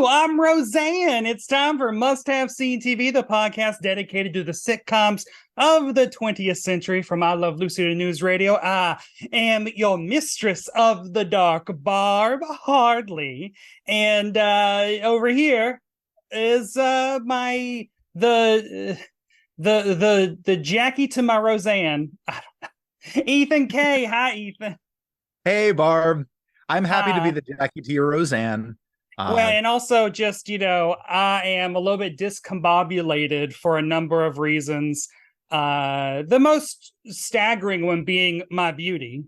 Hello, I'm Roseanne. It's time for Must Have Seen TV, the podcast dedicated to the sitcoms of the 20th century. From I Love Lucy to News Radio, I am your mistress of the dark, Barb Hardley. And over here is my the Jackie to my Roseanne. I don't know. Ethan K. Hi, Ethan. Hey, Barb. I'm happy to be the Jackie to your Roseanne. Well, and also just, I am a little bit discombobulated for a number of reasons. The most staggering one being my beauty.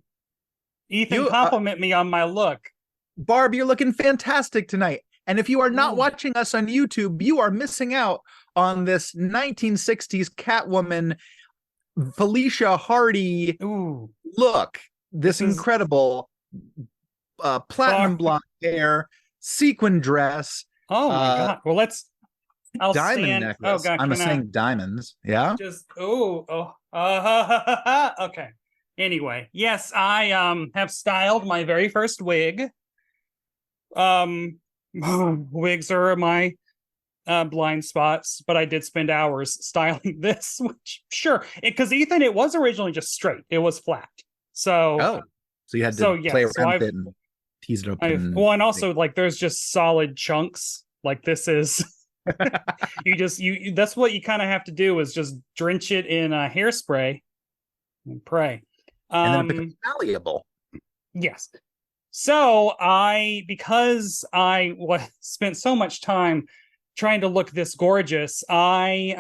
Ethan, compliment me on my look. Barb, you're looking fantastic tonight. And if you are not watching us on YouTube, you are missing out on this 1960s Catwoman, Felicia Hardy look. This incredible platinum blonde hair, sequin dress. Oh my God. Well, diamond necklace. Oh God, I'm saying diamonds. Yeah. Okay. Anyway, yes, I have styled my very first wig. Wigs are my blind spots, but I did spend hours styling this, which because Ethan, it was originally just straight. It was flat. So you had to play around with it and tease it up. And also there's just solid chunks. Like this is that's what you kind of have to do, is just drench it in hairspray and pray. And then it becomes malleable. Yes. So because I spent so much time trying to look this gorgeous, I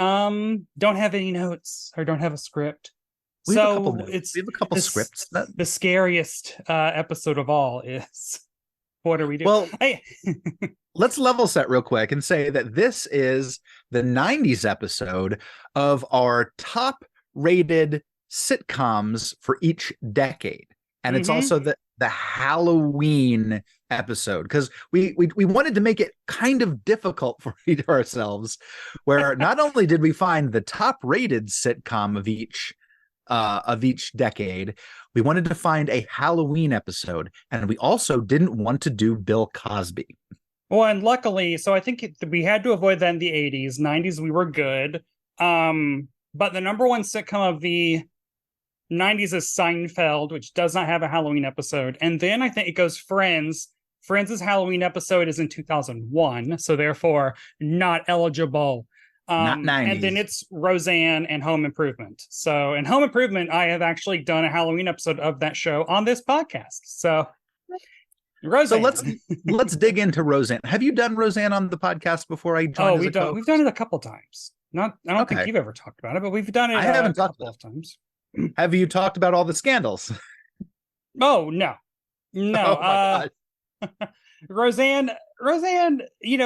don't have any notes or don't have a script. We have a couple scripts. The scariest episode of all is, what are we doing? Well, let's level set real quick and say that this is the 90s episode of our top rated sitcoms for each decade. And it's also the Halloween episode, because we wanted to make it kind of difficult for ourselves, where not only did we find the top rated sitcom of each decade, we wanted to find a Halloween episode, and we also didn't want to do Bill Cosby. Well, and luckily, so I think we had to avoid that in the 80s. 90s we were good, but the number one sitcom of the 90s is Seinfeld, which does not have a Halloween episode. And then I think it goes Friends. Friends' Halloween episode is in 2001, so therefore not eligible. Not 90s. And then it's Roseanne and Home Improvement. So in Home Improvement, I have actually done a Halloween episode of that show on this podcast. So Roseanne. So let's dig into Roseanne. Have you done Roseanne on the podcast before I joined? We've done it a couple times. I don't think you've ever talked about it, but we've done it. I haven't talked about it times. Have you talked about all the scandals? Oh no. Oh, Roseanne,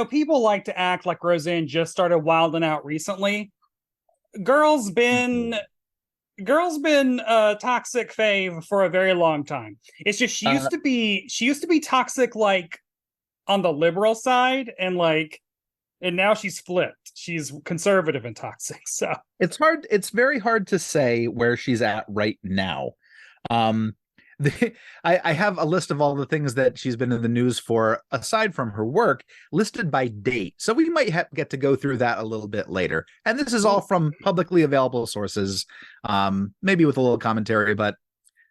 people like to act like Roseanne just started wilding out recently. Girl's been a toxic fave for a very long time. It's just she used to be toxic like on the liberal side, and now she's flipped. She's conservative and toxic. So it's very hard to say where she's at right now. I have a list of all the things that she's been in the news for, aside from her work, listed by date. So we might get to go through that a little bit later. And this is all from publicly available sources, maybe with a little commentary, but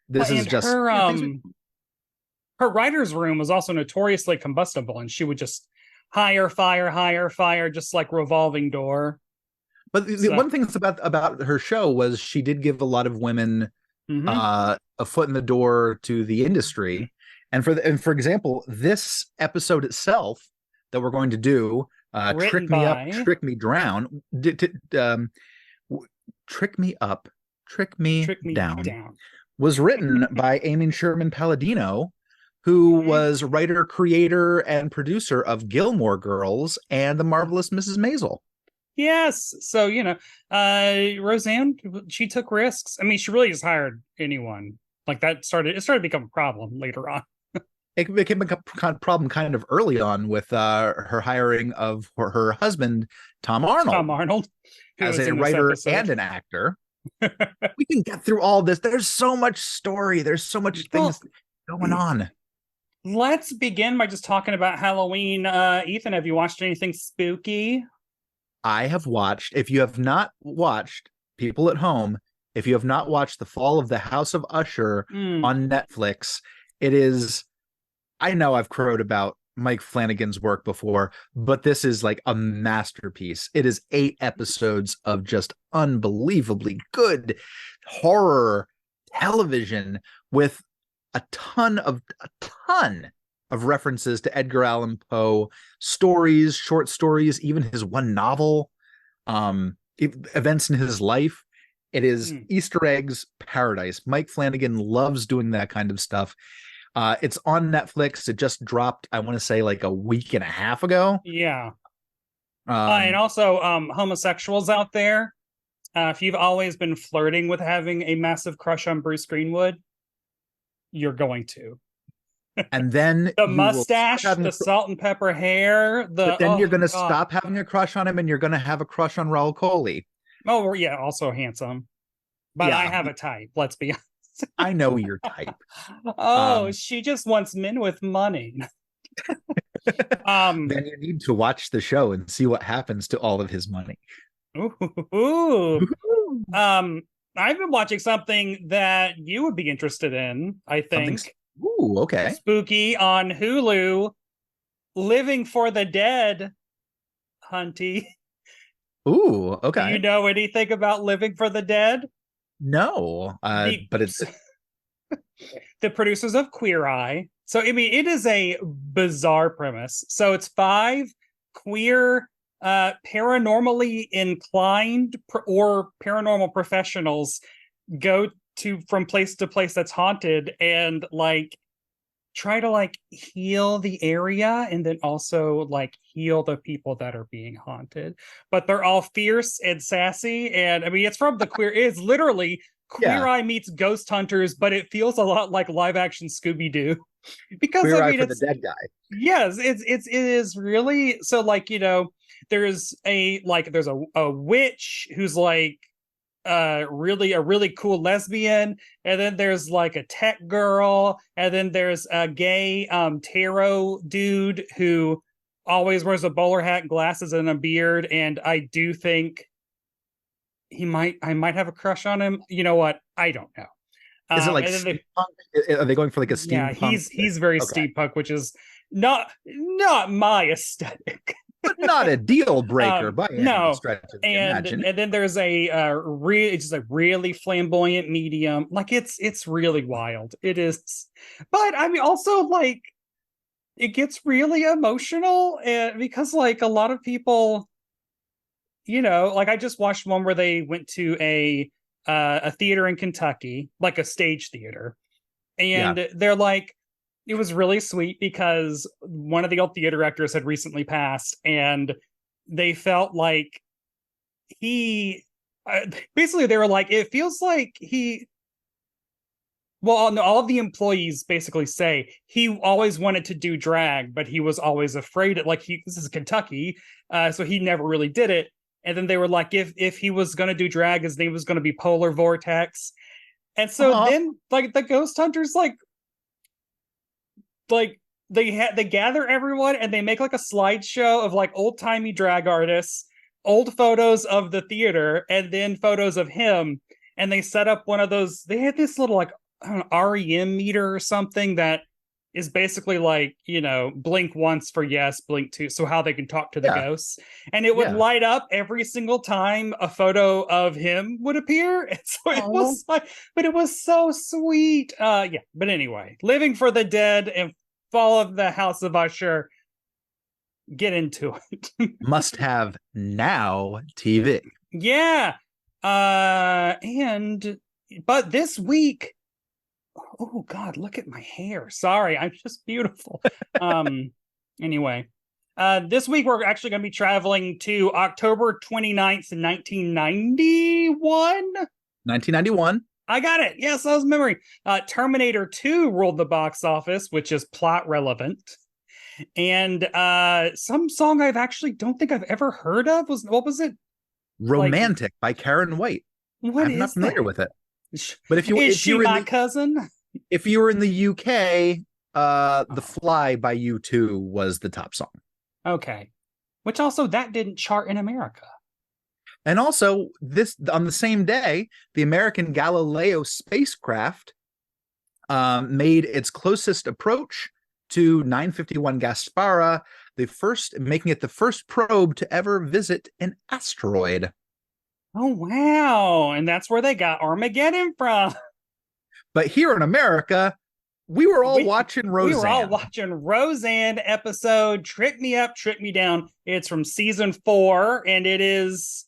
this is just her writer's room was also notoriously combustible, and she would just higher fire, just like revolving door. But the one thing that's about her show was she did give a lot of women a foot in the door to the industry. And for example, this episode itself that we're going to do, Trick Me Up, Trick Me Down, Trick Me Up, Trick Me Down, was written by Amy Sherman Palladino, who was writer, creator, and producer of Gilmore Girls and The Marvelous Mrs. Maisel. Yes. So, Roseanne, she took risks. I mean, she really just hired anyone. It started to become a problem later on. It became a problem kind of early on with her hiring of her husband, Tom Arnold. As a writer and an actor. We can get through all this. There's so much story. There's so much things going on. Let's begin by just talking about Halloween. Ethan, have you watched anything spooky? I have watched, if you have not watched, people at home, if you have not watched The Fall of the House of Usher Mm, on Netflix, it is, I know I've crowed about Mike Flanagan's work before, but this is like a masterpiece. It is 8 episodes of just unbelievably good horror television with a ton of references to Edgar Allan Poe stories, short stories, even his one novel, events in his life. It is mm. Easter eggs paradise. Mike Flanagan loves doing that kind of stuff. It's on Netflix. It just dropped, I want to say, like a week and a half ago. Yeah. And Um, also, homosexuals out there, if you've always been flirting with having a massive crush on Bruce Greenwood, you're going to. and then The you will start mustache, having, the salt and pepper hair, but the then you're oh going to god, stop having a crush on him, and you're going to have a crush on Raul Coley. oh yeah, also handsome. But I Yeah, have a type. Let's be honest. I know your type. Oh, Um, she just wants men with money. Um, then you need to watch the show and see what happens to all of his money. ooh, um, I've been watching something that you would be interested in, I Something. think. Ooh, okay. Spooky on Hulu, Living for the Dead, Hunty. Ooh, Do you okay. know anything about Living for the Dead? No, The but it's the producers of Queer Eye. So I mean, it is a bizarre premise. So it's five queer, paranormally inclined or paranormal professionals go to from place to place that's haunted and like try to like heal the area and then also like heal the people that are being haunted, but they're all fierce and sassy. And I mean, it's from the queer, it's literally Queer yeah, Eye meets Ghost Hunters, but it feels a lot like live action Scooby-Doo. Because I Queer Eye mean, for the it's, Dead guy. yes, it is really so, like, there's a witch who's like really a really cool lesbian, and then there's like a tech girl, and then there's a gay tarot dude who always wears a bowler hat, glasses, and a beard. And I do think I might have a crush on him. You know what? I don't know. Is it like And then steampunk? Are they going for like a yeah, steampunk? he's very Okay, steampunk, which is not my aesthetic. but not a deal breaker by any No. stretch of the And imagination. then there's a it's just a really flamboyant medium. Like it's really wild. It is, but I mean also like it gets really emotional, because like a lot of people, like I just watched one where they went to a theater in Kentucky, like a stage theater, Yeah. and they're like, it was really sweet because one of the old theater directors had recently passed, and they felt like he basically they were like, it feels like he, well, no, all of the employees basically say he always wanted to do drag, but he was always afraid of, like, this is Kentucky, so he never really did it. And then they were like, if he was going to do drag, his name was going to be Polar Vortex. And so Uh-huh. then like the ghost hunters like they gather everyone and they make like a slideshow of like old-timey drag artists, old photos of the theater, and then photos of him. And they set up one of those, they had this little like, I don't know, REM meter or something that is basically like, blink once for yes, blink two, so how they can talk to the Yeah. ghosts. And it would Yeah. light up every single time a photo of him would appear. And so it Oh, was like, but it was so sweet. Yeah, but anyway, Living for the Dead and Fall of the House of Usher, get into it. must have now TV. Yeah. And but this week, oh god, look at my hair. Sorry, I'm just beautiful. um anyway, this week we're actually going to be traveling to October 29th, 1991. 1991. I got it. Yes, that was memory. Terminator 2 ruled the box office, which is plot relevant. And some song I've actually don't think I've ever heard of was, what was it? Like, Romantic by Karen White. what I'm not is familiar that? with it. But Is she my cousin? if you were in the UK, The Fly by U2 was the top song. Okay. Which also, that didn't chart in America. And also, this on the same day, the American Galileo spacecraft made its closest approach to 951 Gaspara, making it the first probe to ever visit an asteroid. Oh, wow. And that's where they got Armageddon from. But here in America, we were all We watching we were all Roseanne. watching Roseanne episode Trick Me Up, Trick Me Down. It's from season 4, and it is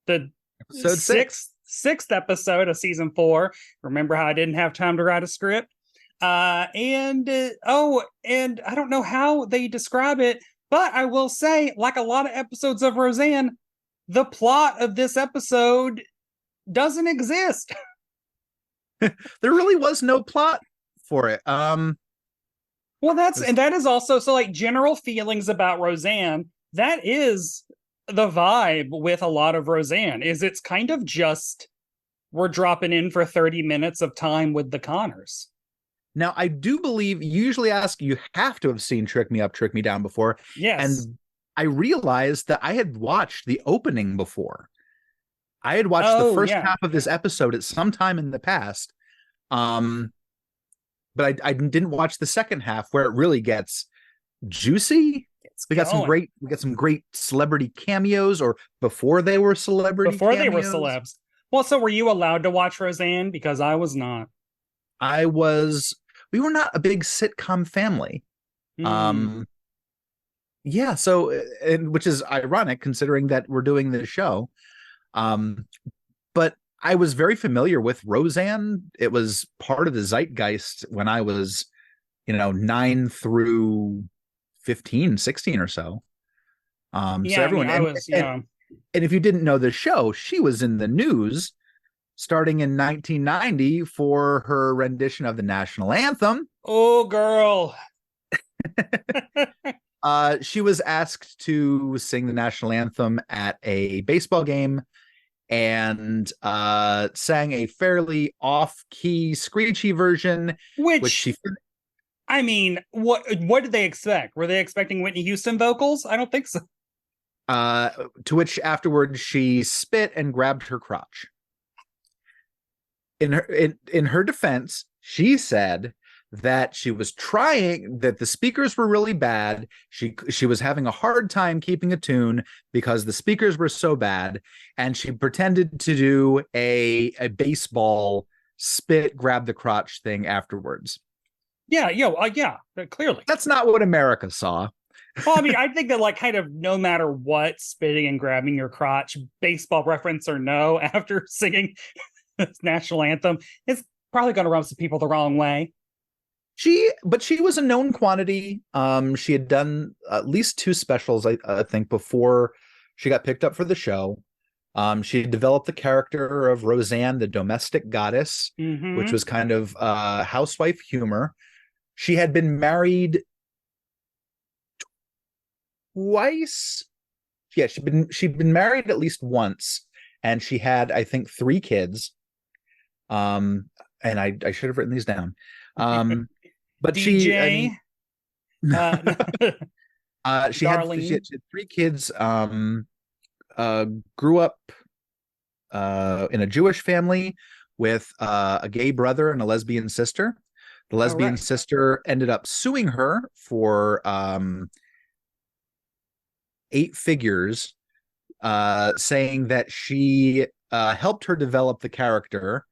the Episode sixth episode of season 4. Remember how I didn't have time to write a script? And I don't know how they describe it, but I will say, like a lot of episodes of Roseanne, the plot of this episode doesn't exist. There really was no plot for it. Well, that is also, so like, general feelings about Roseanne, that is the vibe with a lot of Roseanne, is it's kind of just, we're dropping in for 30 minutes of time with the Connors. Now, I do believe you usually ask, you have to have seen Trick Me Up, Trick Me Down before. Yes. And I realized that I had watched the opening before. I had watched the first half of this episode at some time in the past. But I didn't watch the second half, where it really gets juicy. We got some great celebrity cameos, or before they were celebrity before cameos. They were celebs. Well, so were you allowed to watch Roseanne? Because I was not. We were not a big sitcom family. Yeah, so, and which is ironic considering that we're doing this show. But I was very familiar with Roseanne. It was part of the zeitgeist when I was, 9 through 15, 16 or so. So everyone, and if you didn't know the show, she was in the news starting in 1990 for her rendition of the national anthem. Oh, girl. She was asked to sing the national anthem at a baseball game, and sang a fairly off-key, screechy version, which she. I mean, what did they expect? Were they expecting Whitney Houston vocals? I don't think so. To which afterwards she spit and grabbed her crotch. In her defense, she said that she was trying, that the speakers were really bad. She was having a hard time keeping a tune because the speakers were so bad, and she pretended to do a baseball spit, grab the crotch thing afterwards. Yeah, clearly. That's not what America saw. Well, I mean, I think that, like, kind of no matter what, spitting and grabbing your crotch, baseball reference or no, after singing national anthem, it's probably going to rub some people the wrong way. But she was a known quantity. She had done at least 2 specials, I think, before she got picked up for the show. She developed the character of Roseanne, the domestic goddess, which was kind of housewife humor. She had been married twice. Yeah, she'd been married at least once, and she had, I think, 3 kids. And I should have written these down. But DJ, she had 3 kids. Grew up in a Jewish family with a gay brother and a lesbian sister. The lesbian sister ended up suing her for 8 figures, saying that she helped her develop the character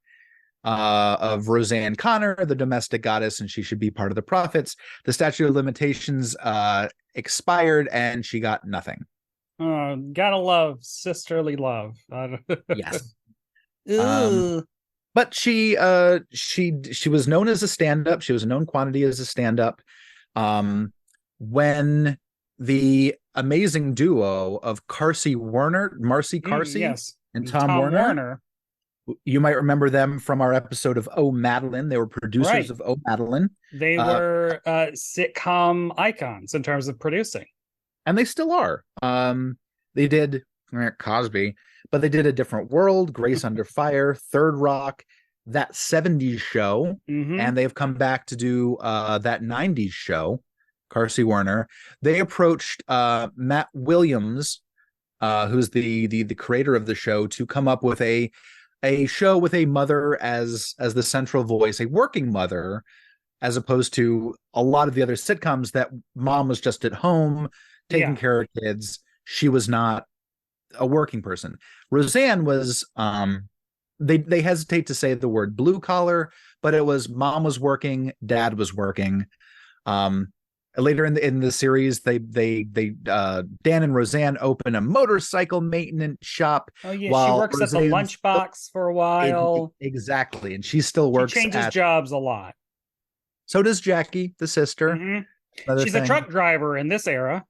of Roseanne Connor, the domestic goddess, and she should be part of the profits. The statute of limitations expired, and she got nothing. Gotta love sisterly love. Yes. But she was known as a stand-up. She was a known quantity as a stand-up. When the amazing duo of Marcy Carsey, and Tom Werner. You might remember them from our episode of Oh, Madeline. They were producers of Oh, Madeline. They were sitcom icons in terms of producing. And they still are. They did Cosby, but they did A Different World, Grace Under Fire, Third Rock, that 70s show, Mm-hmm. and they've come back to do that 90s show, Carsey Werner. They approached Matt Williams, who's the creator of the show, to come up with a show with a mother as the central voice, a working mother, as opposed to a lot of the other sitcoms that mom was just at home taking Yeah. care of kids. She was not a working person. Roseanne was they hesitate to say the word blue collar, but it was mom was working, dad was working. Um Later in the series, they Dan and Roseanne open a motorcycle maintenance shop Oh yeah, she while works at the Roseanne's lunchbox for a while. exactly, and she still She works changes at. jobs a lot. So does Jackie, the sister. Hmm. Another She's a thing, truck driver in this era.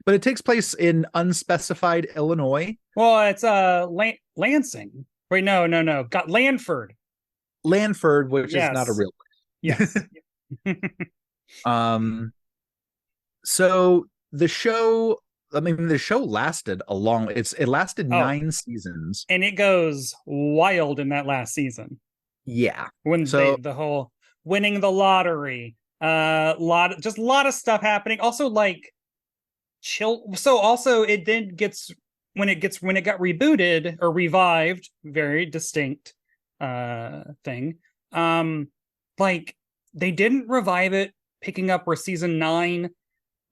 but it takes place in unspecified Illinois. Well, it's Lansing. Wait, no. Got Lanford. Lanford, which is not a Yes. real Yes. um so the show, I mean, the show lasted a long, it lasted Oh, 9 seasons. and it goes wild in that last season Yeah. when they So the whole winning the lottery, a lot of stuff happening. Also, like chill. So also it then gets when it got rebooted or revived, very distinct thing. Um, like they didn't revive it, picking up where season 9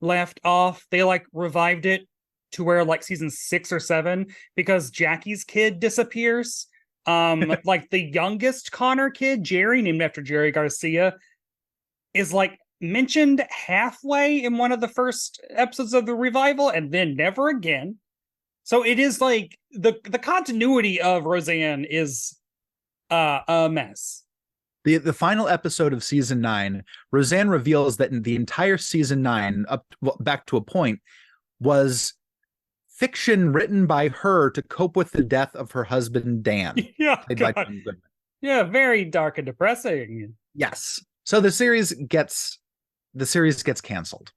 left off. They like revived it to where like season 6 or 7 because Jackie's kid disappears. Like the youngest Connor kid, Jerry, named after Jerry Garcia, is like mentioned halfway in one of the first episodes of the revival and then never again. So it is like the continuity of Roseanne is a mess. the final episode of season 9, Roseanne reveals that in the entire season 9, up back to a point, was fiction written by her to cope with the death of her husband Dan, Yeah, played by God. Tom Goodman. Yeah, very dark and depressing. Yes. So the series gets canceled.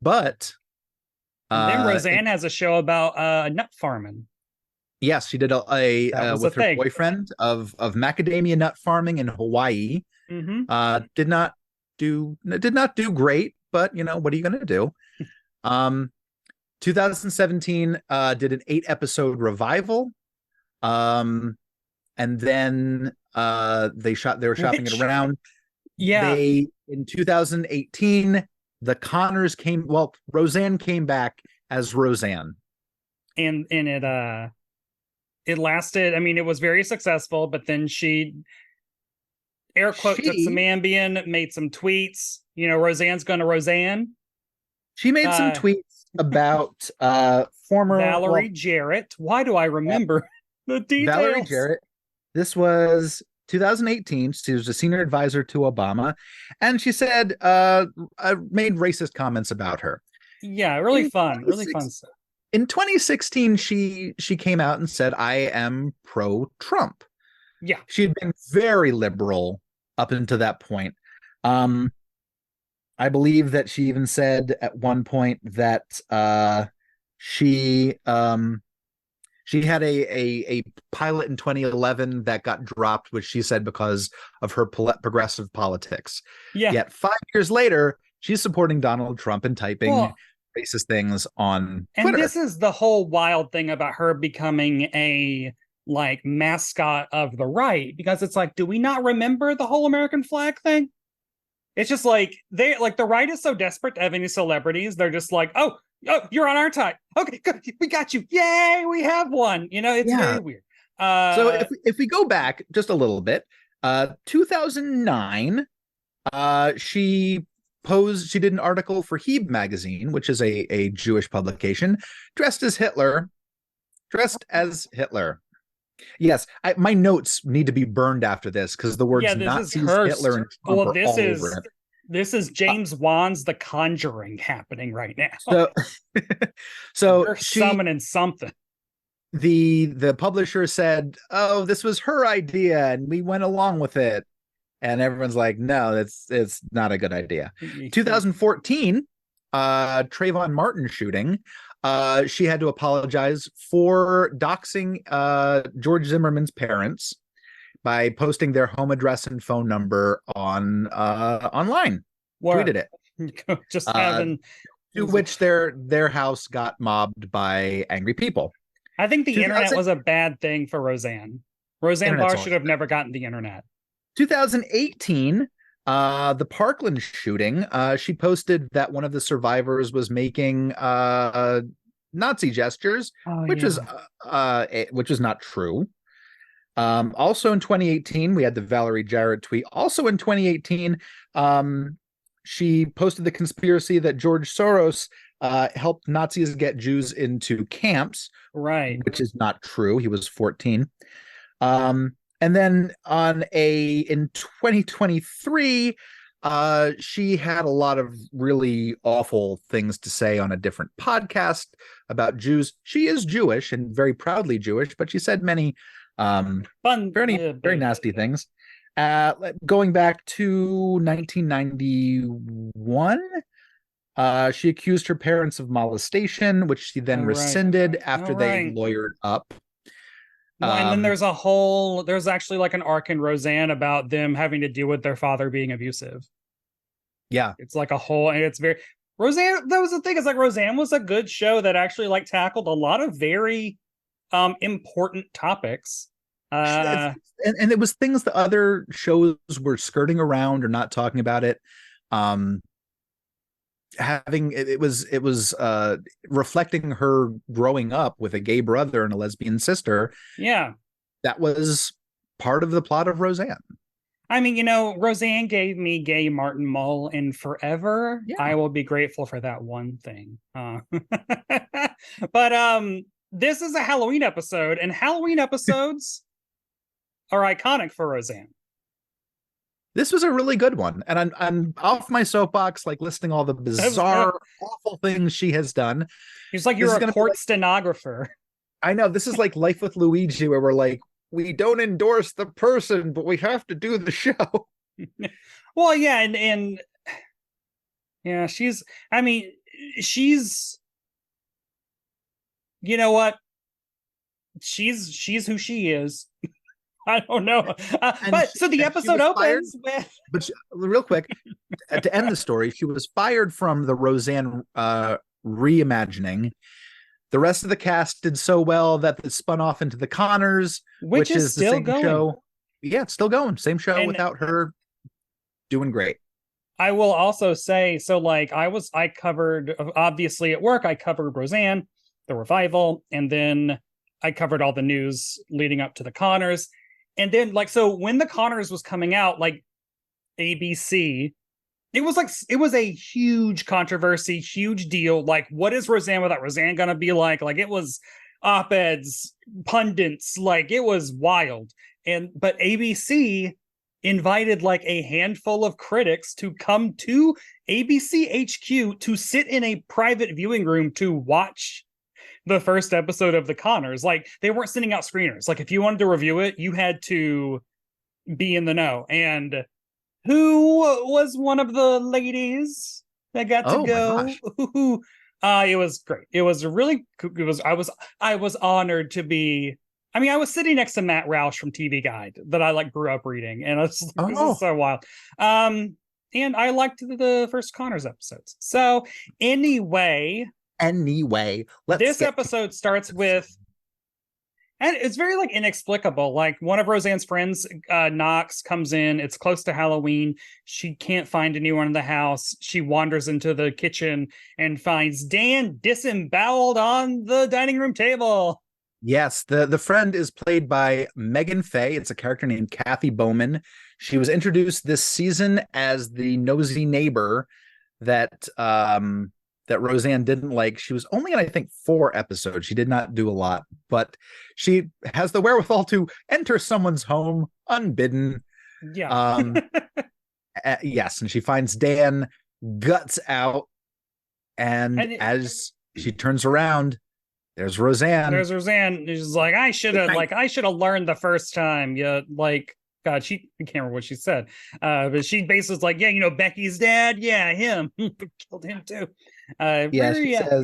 But And then uh Roseanne has a show about nut farming. yes, she did That was a with her thing. boyfriend of macadamia nut farming in Hawaii. Mm-hmm. Did not do great, but what are you going to do? 2017 did an 8 episode revival. And then they were shopping it around. Yeah, In 2018, the Connors Roseanne came back as Roseanne. and it lasted. I mean, it was very successful, but then she air quote took some Ambien, made some tweets. Roseanne's gonna Roseanne. She made some tweets about former Valerie Jarrett. Why do I remember the details? Valerie Jarrett. This was 2018. She was a senior advisor to Obama, and she said made racist comments about her. Yeah, really fun stuff. In 2016, she came out and said, "I am pro-Trump." Yeah, she had been very liberal up until that point. I believe that she even said at one point that she had a pilot in 2011 that got dropped, which she said because of her progressive politics. yeah. Yet 5 years later, she's supporting Donald Trump and typing racist things on Twitter. And this is the whole wild thing about her becoming a like mascot of the right, because it's like, do we not remember the whole American flag thing? It's just like the right is so desperate to have any celebrities. They're just like, oh, you're on our side. Okay, good. We got you. Yay, we have one. It's very weird. So if we go back just a little bit, 2009, she did an article for Hebe magazine, which is a Jewish publication, dressed as Hitler. Yes, my notes need to be burned after this because the words Nazis, Hitler, and Trump are all over it. This is James Wan's The Conjuring happening right now. So they're summoning something. The publisher said, "Oh, this was her idea, and we went along with it." And everyone's like, "No, it's not a good idea." 2014, Trayvon Martin shooting, she had to apologize for doxing George Zimmerman's parents by posting their home address and phone number on online. Tweeted it. Just having to which their house got mobbed by angry people. I think the internet was a bad thing for Roseanne. Roseanne Barr should have never gotten the internet. 2018, the Parkland shooting, she posted that one of the survivors was making Nazi gestures, which was not true. Also in 2018, we had the Valerie Jarrett tweet. Also in 2018, she posted the conspiracy that George Soros helped Nazis get Jews into camps, right? Which is not true. He was 14. And then in 2023, she had a lot of really awful things to say on a different podcast about Jews. She is Jewish and very proudly Jewish, but she said many very nasty things. Going back to 1991, she accused her parents of molestation, which she then rescinded after they lawyered up. And then there's actually like an arc in Roseanne about them having to deal with their father being abusive. Yeah. It's like a whole, and it's very, Roseanne, that was the thing, is like Roseanne was a good show that actually like tackled a lot of very important topics. And it was things that other shows were skirting around or not talking about it. It was reflecting her growing up with a gay brother and a lesbian sister. Yeah, that was part of the plot of Roseanne. I mean, Roseanne gave me gay Martin Mull, and forever I will be grateful for that one thing. But this is a Halloween episode, and Halloween episodes are iconic for Roseanne. This was a really good one, and I'm off my soapbox, like listing all the bizarre, awful things she has done. It's like you're a court stenographer. I know, this is like Life with Luigi, where we're like, we don't endorse the person, but we have to do the show. Well, yeah, and yeah, she's. You know what? She's who she is. I don't know. So the episode opens with. But real quick, to end the story, she was fired from the Roseanne reimagining. The rest of the cast did so well that it spun off into the Connors, which is still the same going. Show. Yeah, it's still going. Same show without her doing great. I will also say, so like I covered, obviously at work, I covered Roseanne, the revival, and then I covered all the news leading up to the Connors. And then so when the Connors was coming out, like ABC, it was a huge controversy, huge deal. Like, what is Roseanne without Roseanne gonna be like? Like, it was op-eds, pundits, like it was wild. But ABC invited like a handful of critics to come to ABC HQ to sit in a private viewing room to watch the first episode of the Connors. Like, they weren't sending out screeners. Like, if you wanted to review it, you had to be in the know. And who was one of the ladies that got to go? It was great. It was really. I was honored to be. I mean, I was sitting next to Matt Roush from TV Guide that I like grew up reading, and this is so wild. And I liked the first Connors episodes. So anyway, this episode starts with, and it's very like inexplicable. Like, one of Roseanne's friends, Knox, comes in. It's close to Halloween. She can't find anyone in the house. She wanders into the kitchen and finds Dan disemboweled on the dining room table. Yes, the friend is played by Megan Faye. It's a character named Kathy Bowman. She was introduced this season as the nosy neighbor that Roseanne didn't like. She was only in, I think, 4 episodes. She did not do a lot, but she has the wherewithal to enter someone's home unbidden. Yeah. Yes, and she finds Dan guts out, and as she turns around, there's Roseanne. She's like, I should have learned the first time. Yeah, like, God, I can't remember what she said. But she basically was like, yeah, Becky's dad, yeah, him. Killed him too. Yeah,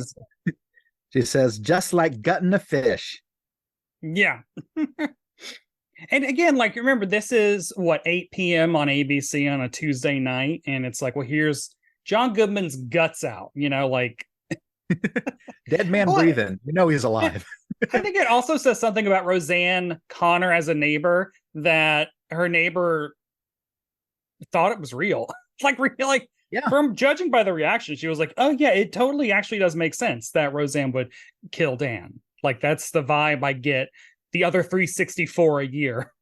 she says, just like gutting a fish. Yeah. And again, like, remember, this is what, 8 p.m. on ABC on a Tuesday night, and it's like, well, here's John Goodman's guts out, like dead man breathing. He's alive. I think it also says something about Roseanne Connor as a neighbor, that her neighbor thought it was real. Yeah. From judging by the reaction, she was like, oh yeah, it totally actually does make sense that Roseanne would kill Dan. Like, that's the vibe I get. The other 364 a year.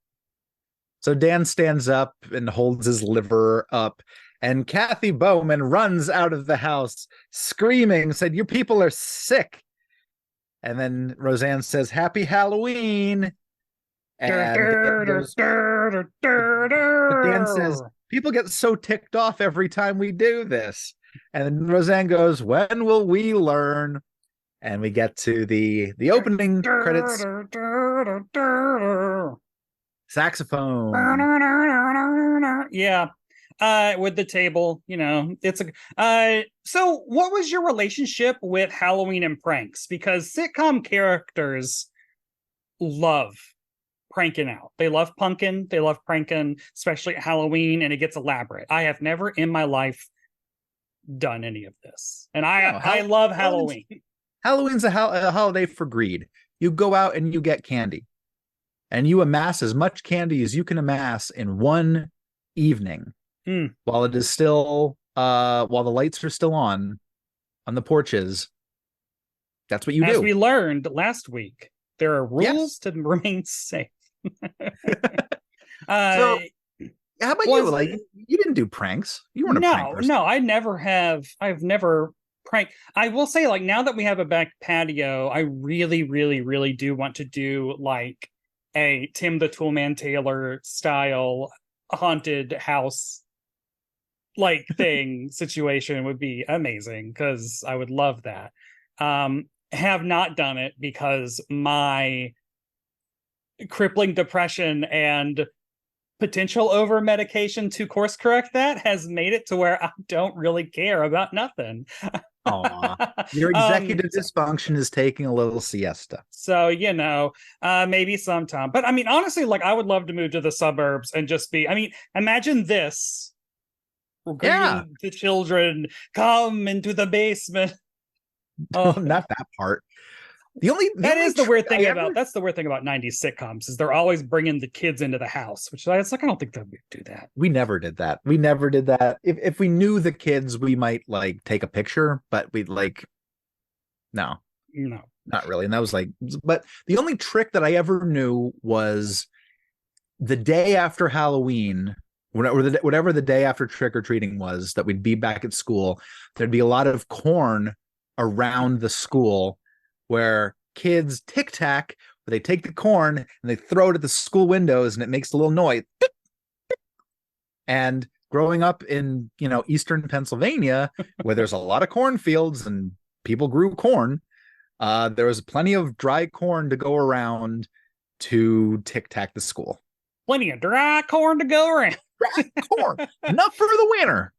So Dan stands up and holds his liver up, and Kathy Bowman runs out of the house screaming, said, "You people are sick." And then Roseanne says, "Happy Halloween." And Dan says, "People get so ticked off every time we do this." And then Roseanne goes, "When will we learn?" And we get to the opening credits. Saxophone. Yeah. With the table, it's so what was your relationship with Halloween and pranks? Because sitcom characters love pranking out. They love punking, they love pranking, especially at Halloween, and it gets elaborate. I have never in my life done any of this. And I love Halloween. Halloween's a holiday for greed. You go out and you get candy, and you amass as much candy as you can amass in one evening, while it is still while the lights are still on the porches. That's what you do. As we learned last week, there are rules to remain safe. So how about you? Like, you didn't do pranks. You weren't a prank person. No, I never have. I've never prank. I will say, like, now that we have a back patio, I really, really, really do want to do like a Tim the Toolman Taylor style haunted house like thing situation. Would be amazing, because I would love that. Have not done it because my crippling depression and potential over medication to course correct that has made it to where I don't really care about nothing. Your executive dysfunction is taking a little siesta. So, maybe sometime. But I mean, honestly, like, I would love to move to the suburbs and just be, imagine this. The children come into the basement. Oh, not that part. That's the weird thing about 90s sitcoms, is they're always bringing the kids into the house, which it's like, I don't think they would do that. We never did that. If we knew the kids, we might like take a picture, but we'd like, no, not really. And that was like, but the only trick that I ever knew was the day after Halloween, whatever the day after trick-or-treating was, that we'd be back at school, there'd be a lot of corn around the school where kids tic-tac, where they take the corn and they throw it at the school windows and it makes a little noise. And growing up in, eastern Pennsylvania, where there's a lot of cornfields and people grew corn, there was plenty of dry corn to go around to tic-tac the school. Plenty of dry corn to go around. Dry corn, enough for the winter.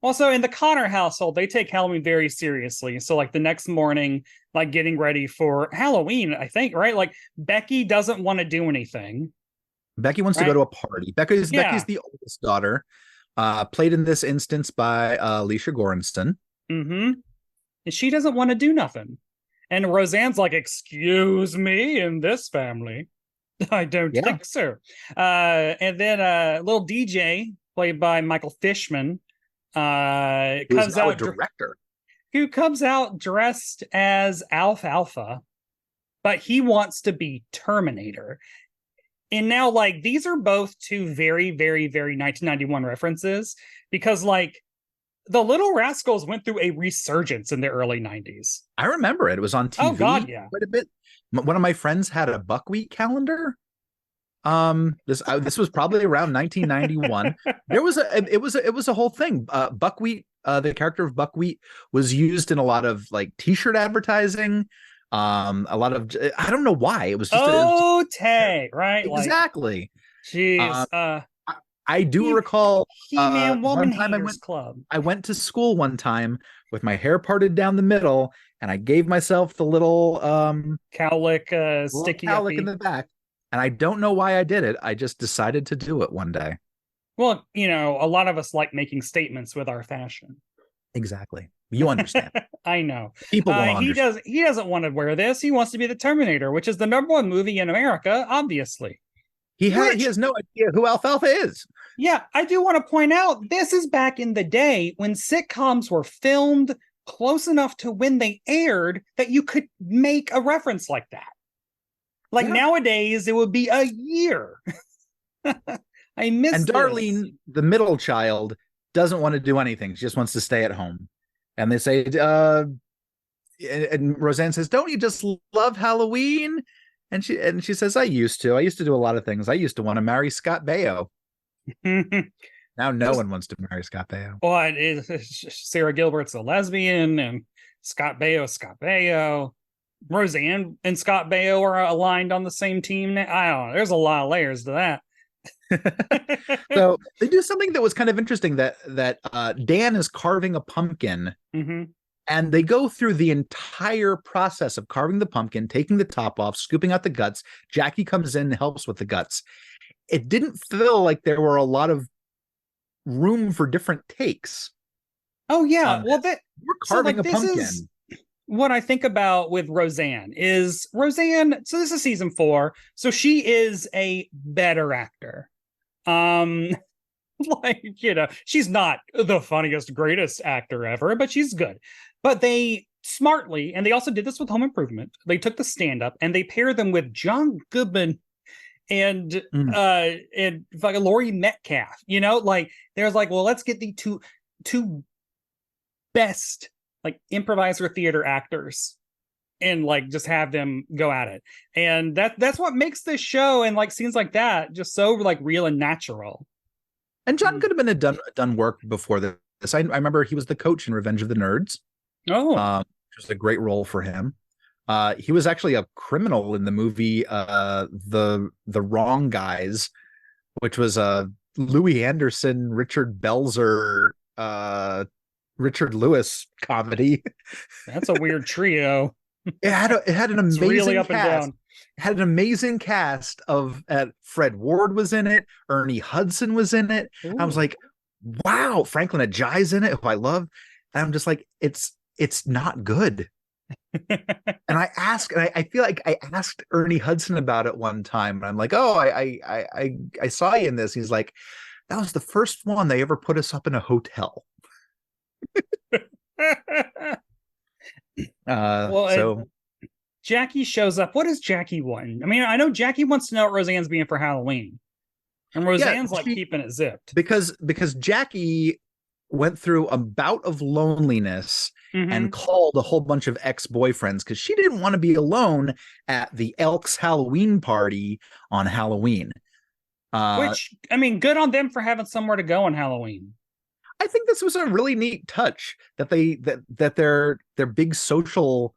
Also, in the Connor household, they take Halloween very seriously. So, like, the next morning, like, getting ready for Halloween, I think, right? Like, Becky doesn't want to do anything. Becky wants to go to a party. Becky's the oldest daughter, played in this instance by Alicia Goransson. Mm-hmm. And she doesn't want to do nothing. And Roseanne's like, excuse me, in this family, I don't think so. And then little DJ, played by Michael Fishman, comes out director, who comes out dressed as Alfalfa, but he wants to be Terminator. And now, like, these are both two very, very, very 1991 references, because, like, the Little Rascals went through a resurgence in the early 90s. I remember it. It was on TV. Oh God, yeah, quite a bit. One of my friends had a buckwheat calendar. This was probably around 1991. It was a whole thing. Buckwheat, the character of Buckwheat was used in a lot of like t-shirt advertising. A lot of, I don't know why, it was just right? Exactly. Jeez. I do recall He-Man one Woman time Haters Club. I went to school one time with my hair parted down the middle, and I gave myself the little Cowlick, sticky cowlick in uppy. the back. And I don't know why I did it. I just decided to do it one day. Well, a lot of us like making statements with our fashion. Exactly. You understand. I know. People will understand. He doesn't want to wear this. He wants to be the Terminator, which is the #1 movie in America, obviously. He has no idea who Alfalfa is. Yeah, I do want to point out this is back in the day when sitcoms were filmed close enough to when they aired that you could make a reference like that. Like nowadays, it would be a year. I miss And Darlene, this. the middle child, doesn't want to do anything. She just wants to stay at home. And they say, and Roseanne says, "Don't you just love Halloween?" And she says, "I used to. I used to do a lot of things. I used to want to marry Scott Baio." Now no one wants to marry Scott Baio. Well, Sarah Gilbert's a lesbian, and Scott Baio. Roseanne and Scott Baio are aligned on the same team. I don't know. There's a lot of layers to that. So they do something that was kind of interesting, that Dan is carving a pumpkin, and they go through the entire process of carving the pumpkin, taking the top off, scooping out the guts. Jackie comes in and helps with the guts. It didn't feel like there were a lot of room for different takes. Oh yeah, well we're carving a pumpkin. Is what I think about with Roseanne. So this is season 4, so she is a better actor. She's not the funniest, greatest actor ever, but she's good. But they smartly, and they also did this with Home Improvement, they took the stand-up and they paired them with John Goodman and fucking Laurie Metcalf. There's well, let's get the two best improviser theater actors and just have them go at it. And that's what makes this show and scenes like that just so real and natural. And John Goodman had done work before this. I remember he was the coach in Revenge of the Nerds. Which was a great role for him. He was actually a criminal in the movie the Wrong Guys, which was a Louis Anderson, Richard Belzer, Richard Lewis comedy. That's a weird trio. It had an amazing really up cast. And down. It had an amazing cast of Fred Ward was in it, Ernie Hudson was in it. Ooh. I was like, wow, Franklin Ajaye's in it, who I love. And I'm just like, it's not good. And I feel like I asked Ernie Hudson about it one time, and I'm like, oh, I saw you in this. He's like, that was the first one they ever put us up in a hotel. Jackie shows up. What does Jackie want? I mean, I know Jackie wants to know what Roseanne's being for Halloween, and Roseanne's keeping it zipped because Jackie went through a bout of loneliness and called a whole bunch of ex-boyfriends because she didn't want to be alone at the Elks Halloween party on Halloween. Which, I mean, good on them for having somewhere to go on Halloween. I think this was a really neat touch that their big social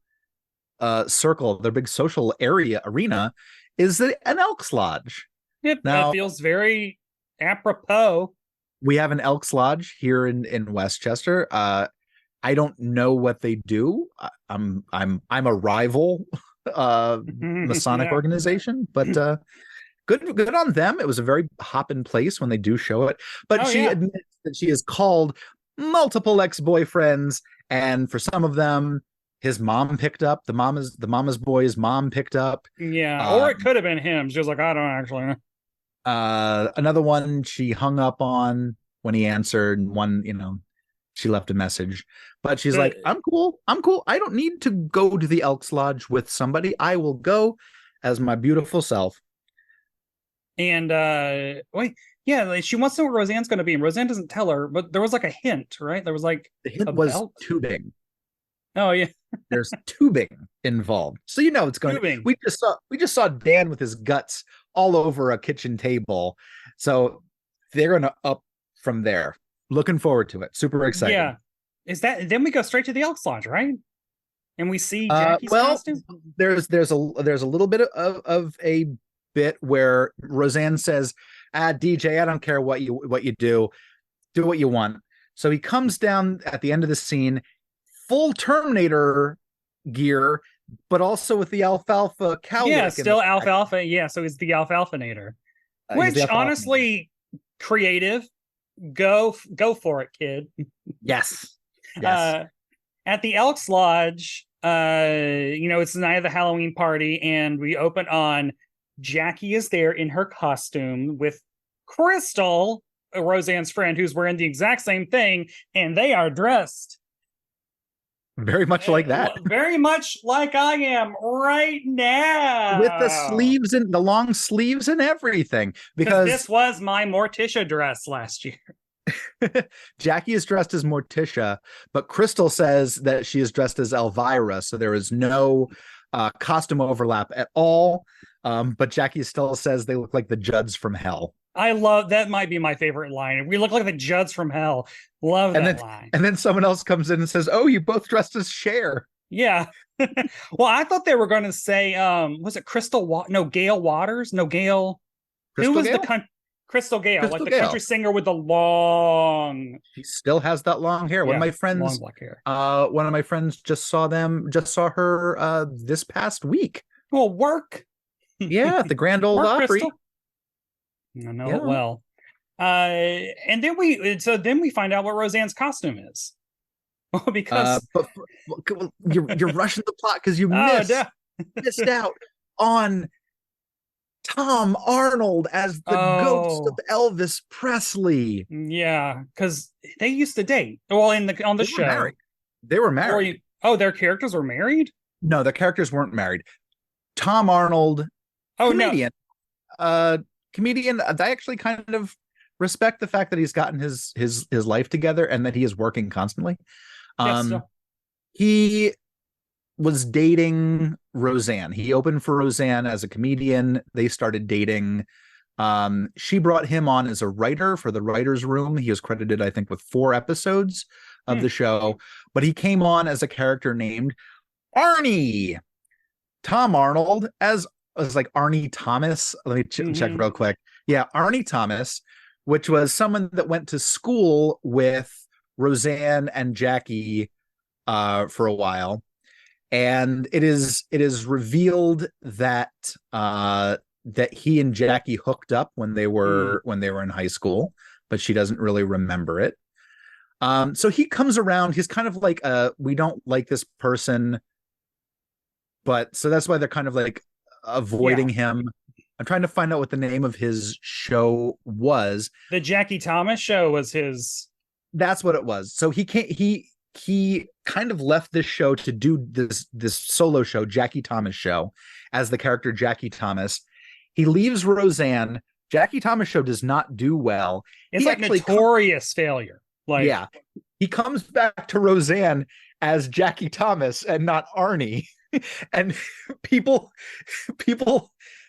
circle, their big social arena is an Elks Lodge. It feels very apropos. We have an Elks Lodge here in Westchester. I don't know what they do. I'm a rival Masonic organization, but good on them. It was a very hoppin' place when they do show it. But she admits that she has called multiple ex-boyfriends, and for some of them, his mom picked up. The mama's boy's mom picked up. Yeah, or it could have been him. She was like, I don't actually know. Another one she hung up on when he answered, and one, she left a message. But she's like, I'm cool. I don't need to go to the Elks Lodge with somebody. I will go as my beautiful self. And she wants to know what Roseanne's going to be, and Roseanne doesn't tell her, but there was a hint, right? There was the hint was belt? Tubing. Oh yeah, there's tubing involved, so it's going. Tubing. We just saw Dan with his guts all over a kitchen table, so they're going to up from there. Looking forward to it. Super excited. Yeah, then we go straight to the Elks Lodge, right? And we see Jackie's costume. There's a little bit of a bit where Roseanne says, DJ, I don't care what you do what you want. So he comes down at the end of the scene, full Terminator gear, but also with the alfalfa Yeah, cowlick. still alfalfa. Yeah, so he's the alfalfanator, He's the which alfalfa. honestly, creative. Go for it, kid. Yes. At the Elks Lodge, it's the night of the Halloween party, and we open on Jackie is there in her costume with Crystal, Roseanne's friend, who's wearing the exact same thing, and they are dressed very much like that. Very much like I am right now. With the sleeves and the long sleeves and everything. Because this was my Morticia dress last year. Jackie is dressed as Morticia, but Crystal says that she is dressed as Elvira, so there is no costume overlap at all. But Jackie still says they look like the Judds from hell. I love that. Might be my favorite line. We look like the Judds from hell. Love that line. And then someone else comes in and says, "Oh, you both dressed as Cher." Yeah. Well, I thought they were going to say, was it Gail Waters? No, Gail. Crystal Who was Gayle? Crystal Gayle, Crystal like the Gayle. country singer with the long. She still has that long hair. One of my friends, long black hair. One of my friends just saw her this past week. Well, work. Yeah, at the Grand Ole Opry. Crystal. I know it well. And then we find out what Roseanne's costume is. Because you're rushing the plot because you missed out on Tom Arnold as the ghost of Elvis Presley. Yeah, because they used to date. Well, on the show, they were married. Their characters were married? No, the characters weren't married. Tom Arnold, comedian. Comedian. I actually kind of respect the fact that he's gotten his life together and that he is working constantly. He was dating Roseanne. He opened for Roseanne as a comedian. They started dating. She brought him on as a writer for the writer's room. He was credited, I think, with 4 episodes of the show, but he came on as a character named Arnie. Tom Arnold as like Arnie Thomas. Let me check real quick. Yeah, Arnie Thomas, which was someone that went to school with Roseanne and Jackie for a while. And it is revealed that that he and Jackie hooked up when they were in high school, but she doesn't really remember it. So he comes around. He's kind of like we don't like this person, but so that's why they're kind of like avoiding him. I'm trying to find out what the name of his show was. The Jackie Thomas show was his. That's what it was. So he can't. He kind of left this show to do this solo show, Jackie Thomas show, as the character Jackie Thomas. He leaves Roseanne. Jackie Thomas show does not do well. It's like notorious failure. Like, he comes back to Roseanne as Jackie Thomas and not Arnie. And people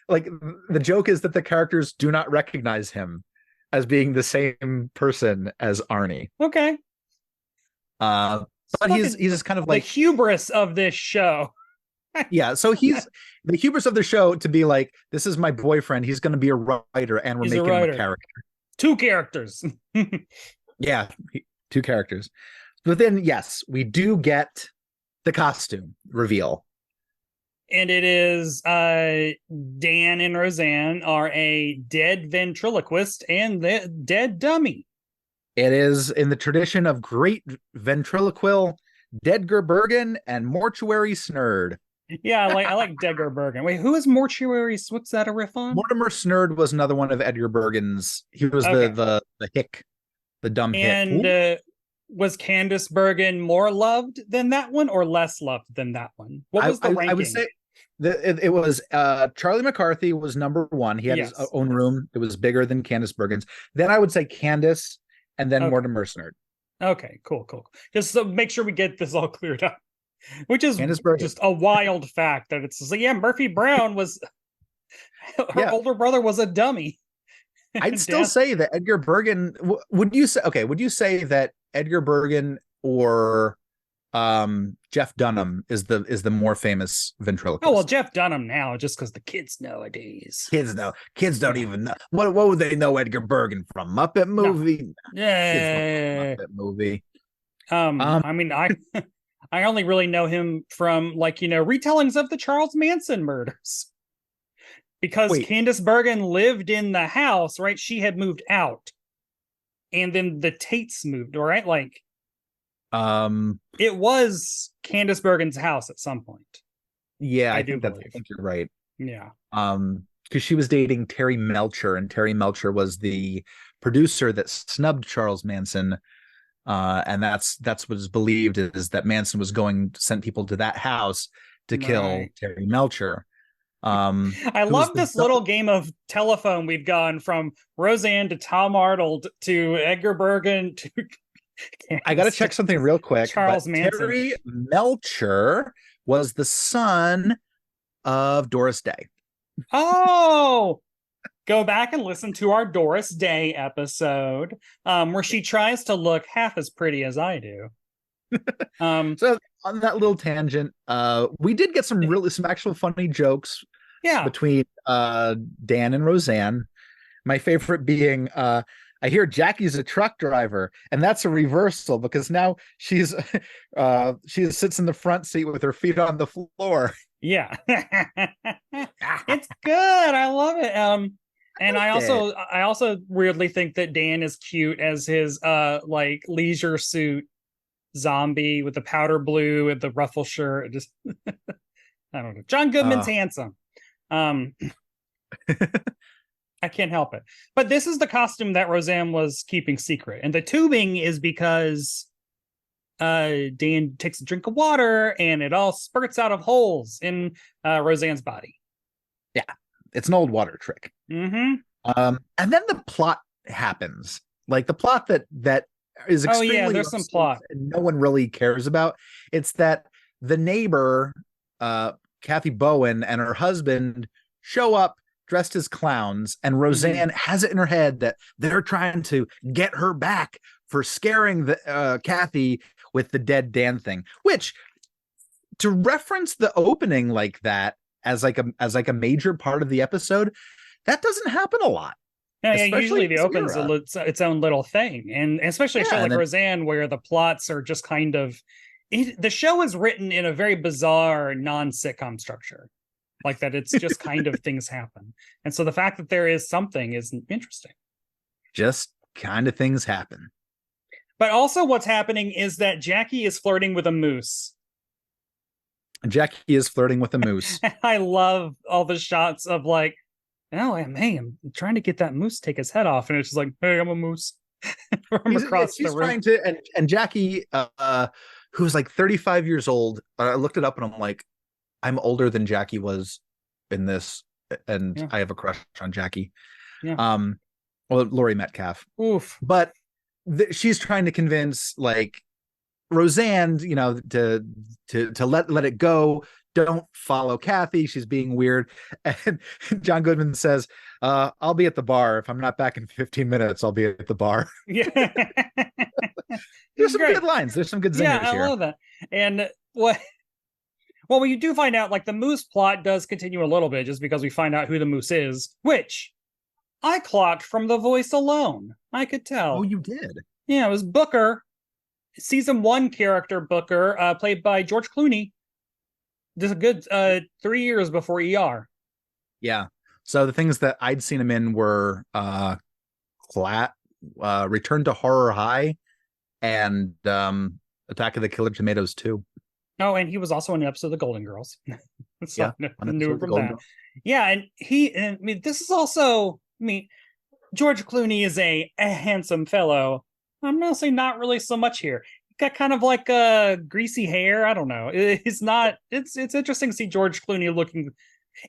like, the joke is that the characters do not recognize him as being the same person as Arnie. Okay. But he's just kind of like the hubris of this show. Yeah, so he's the hubris of the show to be like, this is my boyfriend. He's going to be a writer, and we're making him a character. 2 characters. Yeah, 2 characters. But then, yes, we do get the costume reveal. And it is Dan and Roseanne are a dead ventriloquist and the dead dummy. It is in the tradition of great ventriloquial Dedgar Bergen and Mortuary Snurd. Yeah, I like Dedgar Bergen. Wait, who is Mortuary? What's that a riff on? Mortimer Snurd was another one of Edgar Bergen's. He was the hick, the dumb hick. And was Candace Bergen more loved than that one or less loved than that one? What was the ranking? I would say it was Charlie McCarthy was number 1. He had his own room. It was bigger than Candace Bergen's. Then I would say Candace, and then Mortimer Snurd. Okay, cool. Just so make sure we get this all cleared up. Which is just a wild fact that it's like, Murphy Brown was her older brother was a dummy. I'd still say that Edgar Bergen. Would you say that Edgar Bergen or Jeff Dunham is the more famous Oh well, ventriloquist. Jeff Dunham now, just because the kids nowadays. Kids don't even know what would they know Edgar Bergen from? Muppet No. movie? Kids don't know Yeah. Muppet movie. Um, I mean, I only really know him from retellings of the Charles Manson murders. Because wait, Candice Bergen lived in the house, right? She had moved out. And then the Tates moved, right? Like it was Candice Bergen's house at some point. yeah, I I do think believe. you're right. Yeah. Because she was dating Terry Melcher, and Terry Melcher was the producer that snubbed Charles Manson. And that's what is believed is that Manson was going to send people to that house to kill Right. Terry Melcher. I Who was love this little game of telephone we've gone from Roseanne to Tom Arnold to Edgar Bergen to I got to check something real quick, but Charles Manson. Terry Melcher was the son of Doris Day. Oh, go back and listen to our Doris Day episode, where she tries to look half as pretty as I do. So on that little tangent, we did get some actual funny jokes between Dan and Roseanne. My favorite being I hear Jackie's a truck driver, and that's a reversal because now she sits in the front seat with her feet on the floor. Yeah. It's good. I love it. And I also weirdly think that Dan is cute as his like leisure suit zombie with the powder blue and the ruffle shirt. Just I don't know. John Goodman's handsome. I can't help it. But this is the costume that Roseanne was keeping secret. And the tubing is because Dan takes a drink of water and it all spurts out of holes in Roseanne's body. Yeah, it's an old water trick. Mm-hmm. And then the plot happens. Like the plot that is extremely there's some plot no one really cares about. It's that the neighbor, Kathy Bowen, and her husband show up dressed as clowns, and Roseanne has it in her head that they're trying to get her back for scaring the Kathy with the dead Dan thing. Which, to reference the opening like that as like a major part of the episode, that doesn't happen a lot. Yeah, usually the open's its own little thing, and especially a show like Roseanne, where the plots are just kind of the show is written in a very bizarre non-sitcom structure. Like that, it's just kind of things happen. And so the fact that there is something is interesting. Just kind of things happen. But also what's happening is that Jackie is flirting with a moose. Jackie is flirting with a moose. I love all the shots of like, oh, hey, I'm trying to get that moose to take his head off. And it's just like, hey, I'm a moose. From across the room. And Jackie, who's like 35 years old, I looked it up and I'm like, I'm older than Jackie was in this, and I have a crush on Jackie. Yeah. Well, Laurie Metcalf. Oof. But she's trying to convince like Roseanne, to let it go. Don't follow Kathy. She's being weird. And John Goodman says, I'll be at the bar. If I'm not back in 15 minutes, I'll be at the bar. Yeah. There's some good lines. There's some good zingers here. Yeah, I love that. And well, you do find out like the moose plot does continue a little bit just because we find out who the moose is, which I clocked from the voice alone. I could tell. Oh, you did? Yeah, it was Booker, season 1 character Booker, played by George Clooney. Just a good 3 years before ER. Yeah. So the things that I'd seen him in were Return to Horror High and Attack of the Killer Tomatoes 2. Oh, and he was also in an episode of The Golden Girls. So yeah, knew from that. Yeah, and I mean, this is also, George Clooney is a handsome fellow. I'm gonna say not really so much here. He got kind of like greasy hair. I don't know. It's not. It's interesting to see George Clooney looking.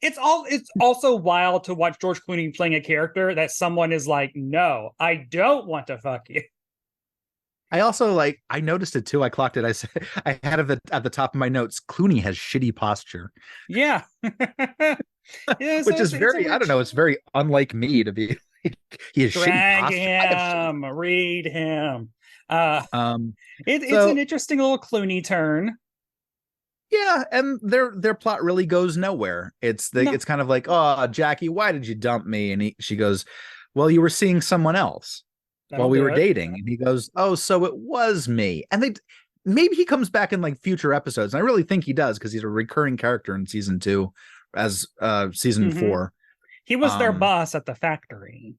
It's also wild to watch George Clooney playing a character that someone is like, no, I don't want to fuck you. I also I noticed it too. I clocked it. I said I had it at the top of my notes. Clooney has shitty posture. Yeah. Yeah, which is very, I don't know, it's very unlike me to be he has drag shitty posture. him, read him. Uh, Um, it's an so interesting little Clooney turn. yeah, and their plot really goes nowhere. No, It's kind of like, oh, Jackie, why did you dump me? And she goes, well, you were seeing someone else while that'll we do were it. dating. And he goes, oh, so it was me. And they maybe he comes back in like future episodes. And I really think he does because he's a recurring character in season 2 as season Hmm. 4. He was their Um, boss at the factory.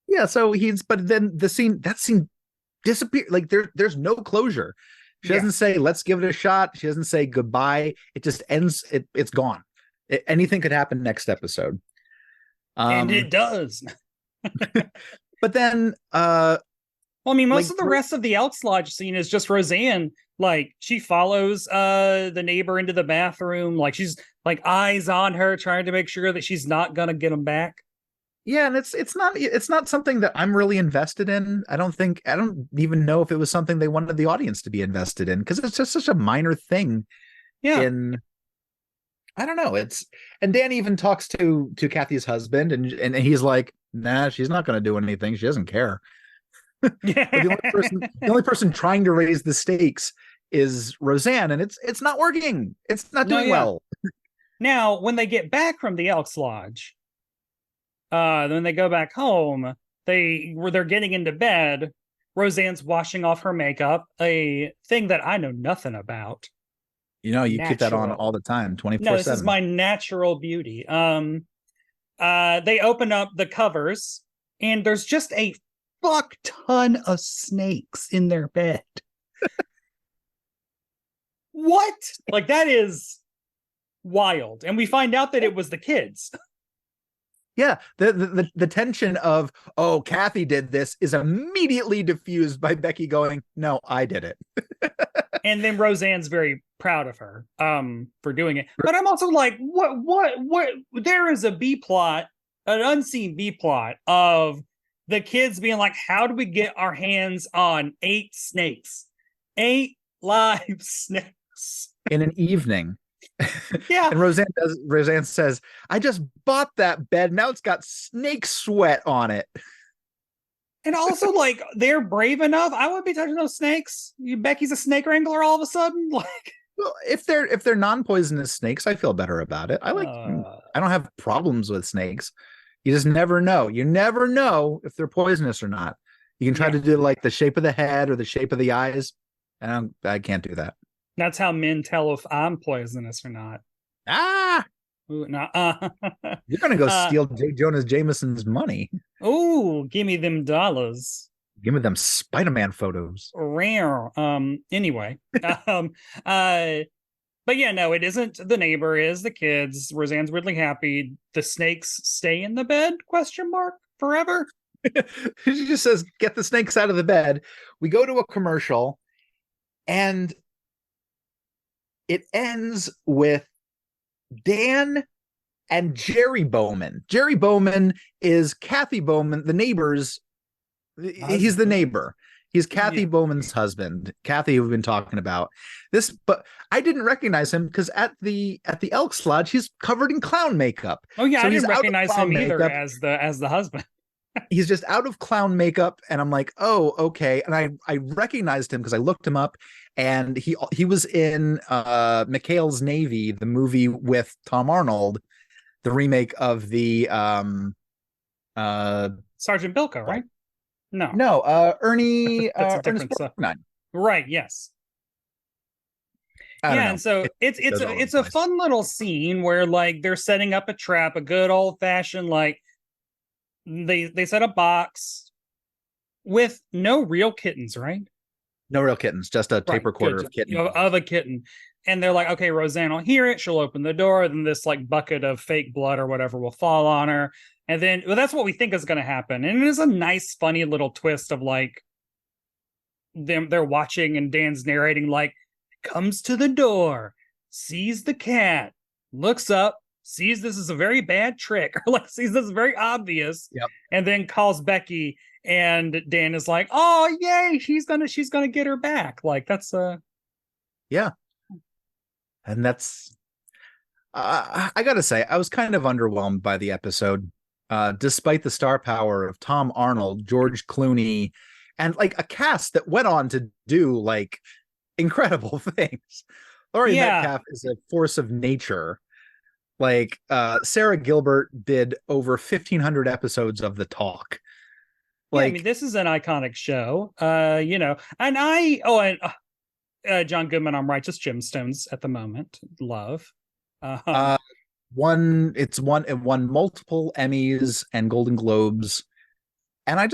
yeah, so but then that scene disappear, like there's no closure. She Yeah, doesn't say let's give it a shot. She doesn't say goodbye. It just ends. It's gone. Anything could happen next episode. and um it does. but then Well, I mean, most like of the rest of the Elks Lodge scene is just Roseanne. Like she follows the neighbor into the bathroom. Like she's like eyes on her, trying to make sure that she's not gonna get him back. yeah, and it's not something that I'm really invested in. I don't even know if it was something they wanted the audience to be invested in because it's just such a minor thing Yeah. in I don't know. It's and Dan even talks to Kathy's husband, and he's like, nah, she's not going to do anything. She doesn't care. But Yeah. the only person trying to raise the stakes is Roseanne, and it's not working. It's not No, doing yeah. well. Now, when they get back from the Elks Lodge, when they go back home, they're getting into bed. Roseanne's washing off her makeup, a thing that I know nothing about. You know, you keep that on Natural. all the time, No, this is 24/7. my natural beauty. They open up the covers, and there's just a fuck ton of snakes in their bed. What? Like that is wild. And we find out that it was the kids. Yeah, the tension of oh, Kathy did this is immediately diffused by Becky going, no, I did it. And then Roseanne's very proud of her for doing it. But I'm also like, what there is a B plot, an unseen B plot of the kids being like, how do we get our hands on 8 snakes? 8 live snakes. In an evening. Yeah. And Roseanne says, I just bought that bed. Now it's got snake sweat on it. And also, like, they're brave enough. I wouldn't be touching those snakes. Becky's a snake wrangler all of a sudden. Like, Well, if they're non-poisonous snakes, I feel better about it. I don't have problems with snakes. You just never know. You never know if they're poisonous or not. You can try to do like the shape of the head or the shape of the eyes. I can't do that. that's how men tell if I'm poisonous or not. Ah, Ooh, nah, you're gonna go steal J. Jonah Jameson's money. oh, give me them dollars. Give me them Spider-Man photos. Rare. Anyway. But yeah, no, it isn't the neighbor, it is the kids. Roseanne's weirdly happy. The snakes stay in the bed? Question mark forever. She just says, "Get the snakes out of the bed." We go to a commercial, and it ends with Dan and Jerry Bowman. Jerry Bowman is Kathy Bowman, the neighbor's. He's the neighbor. He's Kathy Bowman's husband. Kathy, we've been talking about this, but I didn't recognize him because at the Elks Lodge, he's covered in clown makeup. Oh yeah, So I he's didn't out of recognize clown him either makeup. as the husband. He's just out of clown makeup, and I'm like, oh, okay. And I recognized him because I looked him up, and he was in McHale's Navy, the movie with Tom Arnold, the remake of the Sergeant Bilko, right? No, Ernie That's a Ernest different Borgnine. right, yes. I don't Yeah, know. and so it's a place. fun little scene where like they're setting up a trap, a good old fashioned like they set a box with no real kittens, right? No real kittens, just a tape recorder of kitten. Of a kitten. And they're like, okay, Roseanne will hear it. She'll open the door. Then this like bucket of fake blood or whatever will fall on her. And then that's what we think is going to happen. And it is a nice, funny little twist of like they're watching and Dan's narrating, like, comes to the door, sees the cat, looks up, sees this is a very bad trick, or like sees this is very obvious, and then calls Becky. And Dan is like, "Oh, yay! She's gonna get her back." Like that's yeah. And that's I gotta say, I was kind of underwhelmed by the episode, despite the star power of Tom Arnold, George Clooney, and like a cast that went on to do like incredible things. Laurie Yeah. Metcalf is a force of nature. Like Sarah Gilbert did over 1,500 episodes of The Talk. Yeah, I Like mean, this is an iconic show. And John Goodman on Righteous Gemstones at the moment. Love. uh it won multiple Emmys and Golden Globes. And I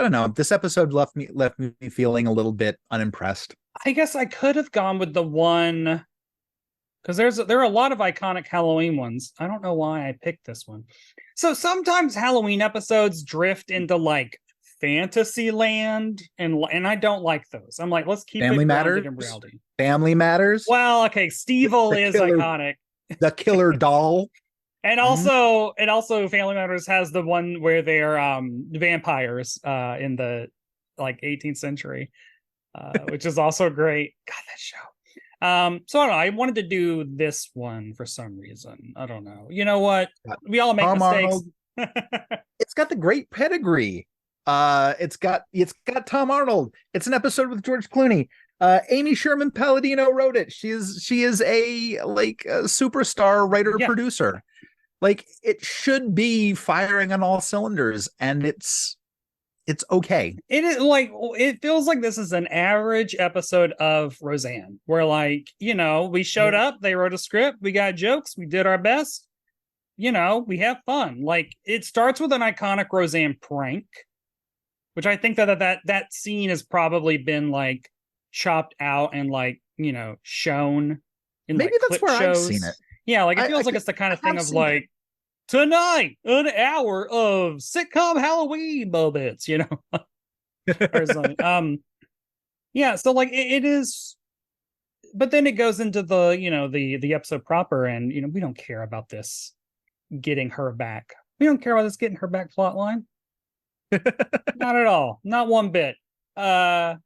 don't know, this episode left me feeling a little bit unimpressed. I guess I could have gone with the one because there are a lot of iconic Halloween ones. I don't know why I picked this one. So sometimes Halloween episodes drift into like fantasy land, and I don't like those. I'm like, let's keep Family it Matters. grounded in reality. Family Matters. Well, okay, Steve-O The is killer- iconic. The killer doll. And also Family Matters has the one where they're vampires in the like 18th century, which is also great. God, that show. So I don't know. I wanted to do this one for some reason. I don't know. You know what? We all make Tom mistakes. Arnold. It's got the great pedigree. It's got Tom Arnold. It's an episode with George Clooney. Amy Sherman Palladino wrote it. She is a superstar writer producer. Like, it should be firing on all cylinders, and it's okay. It is like, it feels like this is an average episode of Roseanne, where like, we showed up, they wrote a script, we got jokes, we did our best, we have fun. Like, it starts with an iconic Roseanne prank, which I think that scene has probably been like chopped out and like, shown in Maybe like that's where shows. I've seen it. Yeah, like it feels like it's the kind of thing of like, tonight, an hour of sitcom Halloween moments, or something. Yeah, so like it is, but then it goes into the episode proper, and we don't care about this getting her back. We don't care about this getting her back plot line. Not at all. Not one bit. But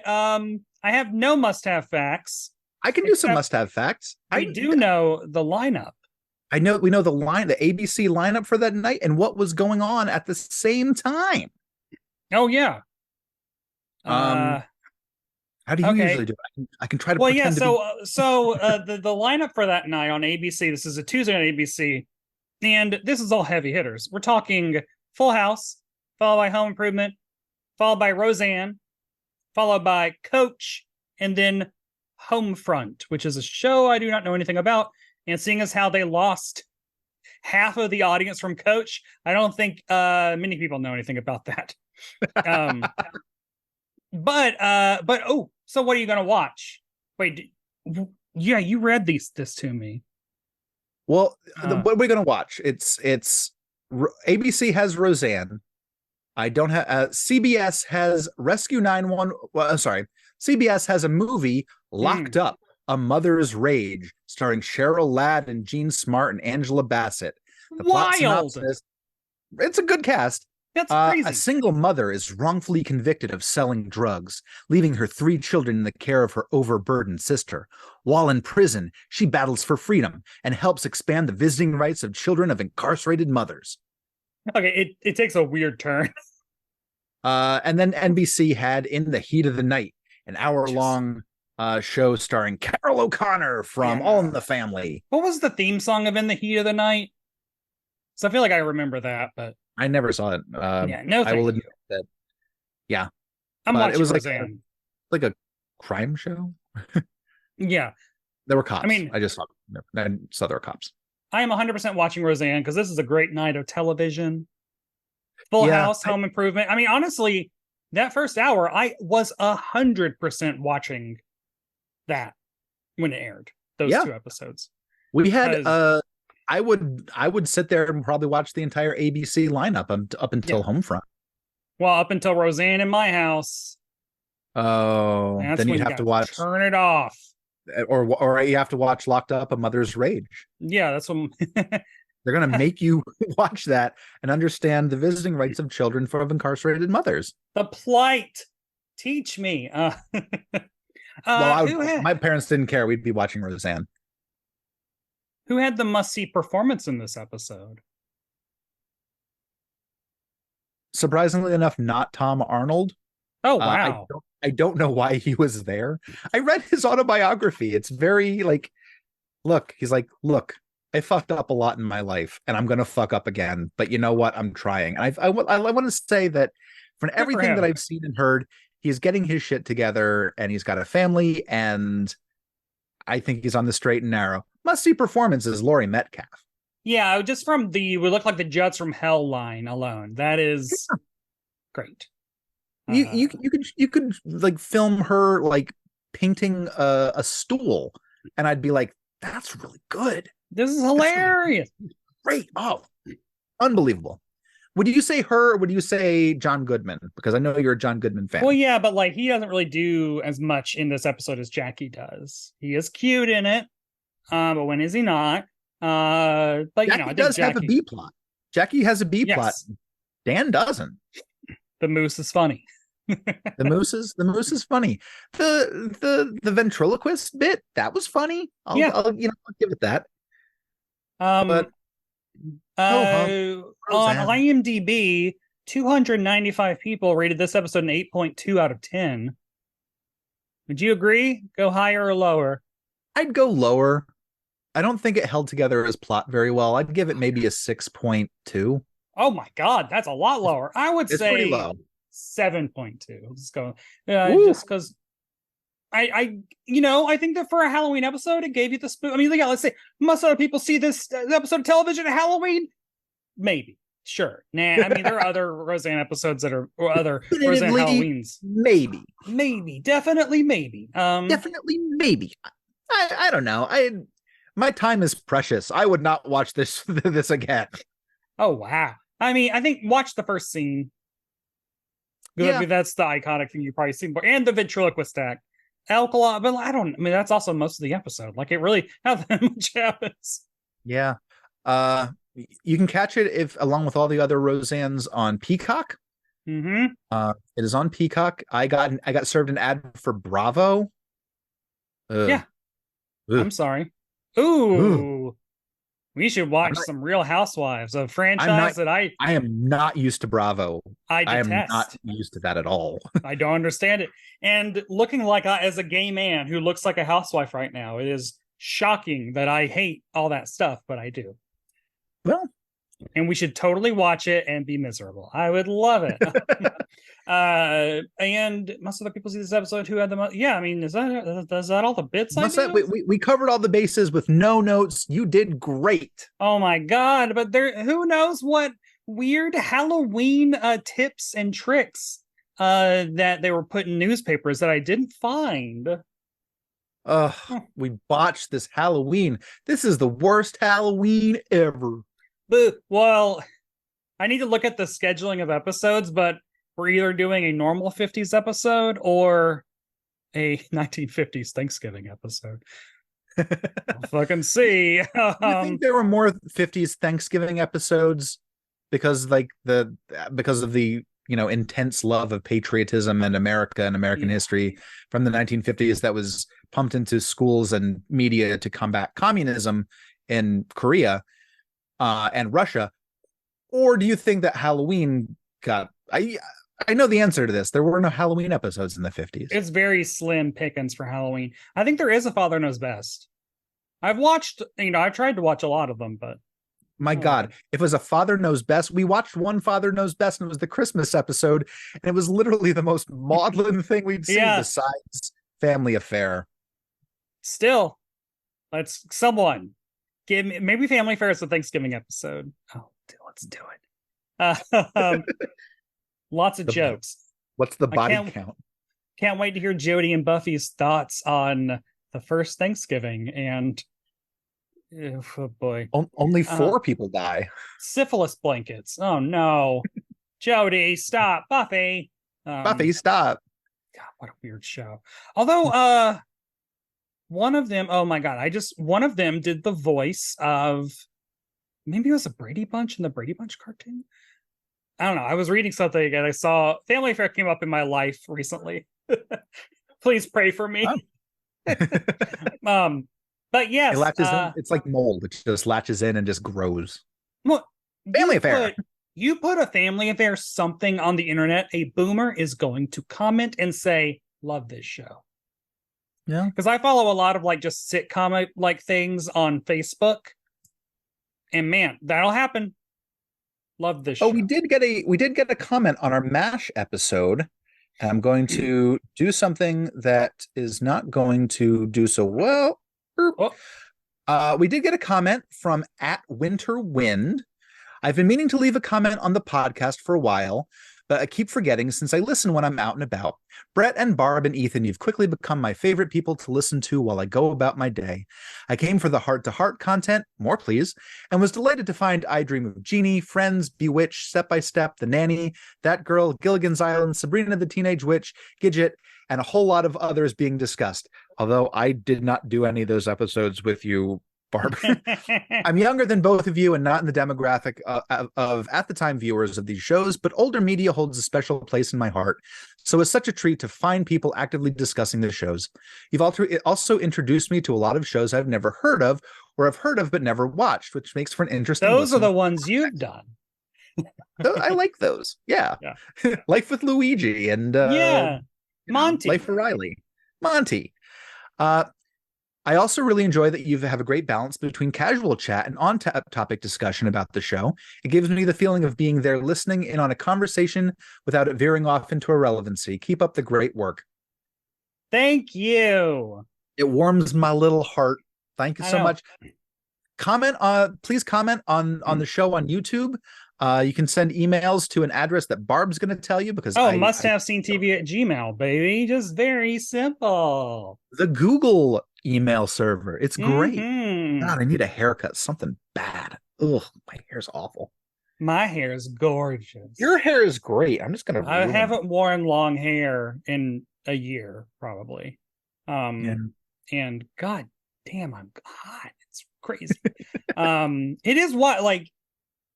I have no must-have facts. I can do some must-have facts. I do know the lineup. We know the ABC lineup for that night and what was going on at the same time. Oh yeah. How do you usually do it? I can try to. Well, yeah. So the lineup for that night on ABC. This is a Tuesday on ABC, and this is all heavy hitters. We're talking Full House, followed by Home Improvement, followed by Roseanne, followed by Coach, and then Homefront, which is a show I do not know anything about. And seeing as how they lost half of the audience from Coach, I don't think many people know anything about that. But so what are you gonna watch? Wait, yeah, you read this to me. Well, what are we gonna watch? It's ABC has Roseanne. I don't have CBS has Rescue 911. Well, I'm sorry, CBS has a movie Locked Up. A Mother's Rage, starring Cheryl Ladd and Jean Smart and Angela Bassett. The plot synopsis, it's a good cast. That's crazy. A single mother is wrongfully convicted of selling drugs, leaving her 3 children in the care of her overburdened sister. While in prison, she battles for freedom and helps expand the visiting rights of children of incarcerated mothers. Okay, it takes a weird turn. And then NBC had In the Heat of the Night, an hour-long show starring Carol O'Connor from All in the Family. What was the theme song of In the Heat of the Night? So I feel like I remember that, but I never saw it. I will admit that. Yeah, I'm watching. It was Roseanne. like a crime show. Yeah, there were cops. I mean, I saw there were cops. I am 100% watching Roseanne because this is a great night of television. Full House, Home Improvement. I mean, honestly, that first hour, I was 100% watching that when it aired. Those 2 episodes. We had I would sit there and probably watch the entire ABC lineup up until Homefront. Well, up until Roseanne in my house. Oh, then you'd have to watch Turn It Off. Or you have to watch Locked Up, A Mother's Rage. Yeah, that's what they're gonna make you watch that and understand the visiting rights of children of incarcerated mothers. The plight. Teach me. My parents didn't care. We'd be watching Roseanne. Who had the must-see performance in this episode? Surprisingly enough, not Tom Arnold. Oh Uh, I wow. don't I don't know why he was there. I read his autobiography. It's very like, look, he's like, look, I fucked up a lot in my life, and I'm gonna fuck up again. But you know what? I'm trying. And I want to say that from Good for everything that him. I've seen and heard, he's getting his shit together, and he's got a family, and I think he's on the straight and narrow. Must see performances, Laurie Metcalf. Yeah, just from the we look like the Judds from Hell line alone. That is great. You could like film her like painting a stool, and I'd be like, that's really good. This is That's really hilarious. great. Oh, unbelievable. Would you say her or would you say John Goodman? Because I know you're a John Goodman fan. Well, yeah, but like he doesn't really do as much in this episode as Jackie does. He is cute in it, but when is he not? But you know, Jackie I think does have a Jackie. B plot. Jackie has a B plot. Yes, Dan doesn't. the moose is funny. The moose is funny. The ventriloquist bit, that was funny. Yeah. I'll give it that. Um. But ho hum, On Roseanne. IMDb, 295 people rated this episode an 8.2 out of 10. Would you agree? Go higher or lower? I'd go lower. I don't think it held together as plot very well. I'd give it maybe a 6.2. Oh my god, that's a lot lower. I would It's pretty say low. 7.2. Let's go. Woo. Just because I think that for a Halloween episode, it gave you the spook. I mean, yeah, let's say most other people see this episode of television at Halloween. Maybe, sure. Nah, I mean, there are other Roseanne episodes that are or other Roseanne Definitively, Halloweens. maybe. Definitely, maybe. Definitely, maybe. I don't know. My time is precious. I would not watch this again. Oh wow. I mean, I think watch the first scene. Yeah. That's the iconic thing you've probably seen, and the ventriloquist act. Alkali, but I don't. I mean, that's also most of the episode. Like, it really not that much happens. Yeah. You can catch it if along with all the other Roseannes on Peacock. Mm-hmm. It is on Peacock. I got served an ad for Bravo. Ugh. Yeah. Ugh. I'm sorry. Ooh. Ugh. We should watch some Real Housewives, a franchise that I am not used to Bravo. I am detest. not used to that at all. I don't understand it. And looking like as a gay man who looks like a housewife right now, it is shocking that I hate all that stuff, but I do. Well, and we should totally watch it and be miserable. I would love it. And most of the people see this episode who had the most. Yeah, I mean, is that all the bits? We covered all the bases with no notes. You did great. Oh my god! But who knows what weird Halloween tips and tricks that they were put in newspapers that I didn't find. We botched this Halloween. This is the worst Halloween ever. But, well, I need to look at the scheduling of episodes, but we're either doing a normal 50s episode or a 1950s Thanksgiving episode. I'll fucking see. I think there were more 50s Thanksgiving episodes because of the intense love of patriotism and America and American history from the 1950s that was pumped into schools and media to combat communism in Korea and Russia. Or do you think that Halloween got... I know the answer to this. There were no Halloween episodes in the 50s. It's very slim pickings for Halloween. I think there is a Father Knows Best. I've tried to watch a lot of them, but my God, if it was a Father Knows Best, we watched one Father Knows Best, and it was the Christmas episode, and it was literally the most maudlin thing we'd seen besides Family Affair. Still, someone give me, maybe Family Affair is the Thanksgiving episode. Oh, let's do it. Lots of jokes. What's the body count? Can't wait to hear Jody and Buffy's thoughts on the first Thanksgiving. And oh boy, only 4 people die. Syphilis blankets. Oh no, Jody, stop. Buffy, stop. God, what a weird show. Although, one of them, oh my God, one of them did the voice of, maybe it was a Brady Bunch in the Brady Bunch cartoon. I don't know. I was reading something and I saw Family Affair came up in my life recently. Please pray for me. But yes, it latches in. It's like mold. It just latches in and just grows. Well, Family Affair. You put a family affair something on the internet, a boomer is going to comment and say, love this show. Yeah. Because I follow a lot of like just sitcom like things on Facebook. And man, that'll happen. Love this show. We did get a comment on our MASH episode. I'm going to do something that is not going to do so well. We did get a comment from @WinterWind. I've been meaning to leave a comment on the podcast for a while, but I keep forgetting since I listen when I'm out and about. Brett and Barb and Ethan, you've quickly become my favorite people to listen to while I go about my day. I came for the heart-to-heart content, more please, and was delighted to find I Dream of Jeannie, Friends, Bewitched, Step by Step, The Nanny, That Girl, Gilligan's Island, Sabrina the Teenage Witch, Gidget, and a whole lot of others being discussed. Although I did not do any of those episodes with you, Barb. I'm younger than both of you and not in the demographic of at the time viewers of these shows, but older media holds a special place in my heart. So it's such a treat to find people actively discussing the shows. You've also introduced me to a lot of shows I've never heard of or have heard of but never watched, which makes for an interesting Those are the ones you've done. I like those. Yeah. Life with Luigi and Monty. Life for Riley. Monty. I also really enjoy that you have a great balance between casual chat and on-topic discussion about the show. It gives me the feeling of being there listening in on a conversation without it veering off into irrelevancy. Keep up the great work. Thank you. It warms my little heart. Thank you so much. Please comment on the show on YouTube. You can send emails to an address that Barb's going to tell you because musthavesceentv@gmail, baby. Just very simple. The Google email server. It's great. Mm-hmm. God, I need a haircut. Something bad. Ugh, my hair's awful. My hair is gorgeous. Your hair is great. I'm just gonna. I haven't worn long hair in a year, probably. And god damn, I'm hot. It's crazy. It is what like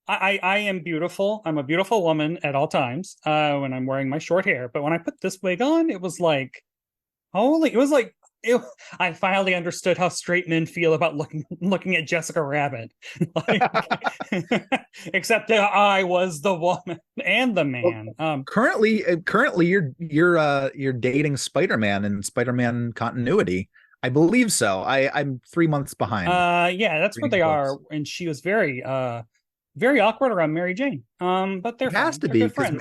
I am beautiful. I'm a beautiful woman at all times when I'm wearing my short hair. But when I put this wig on, it was like, I finally understood how straight men feel about looking at Jessica Rabbit. Except that I was the woman and the man. Currently you're dating Spider-Man in Spider-Man continuity. I believe so. I'm 3 months behind. Yeah, that's what they are. And she was very awkward around Mary Jane. But they're has to be because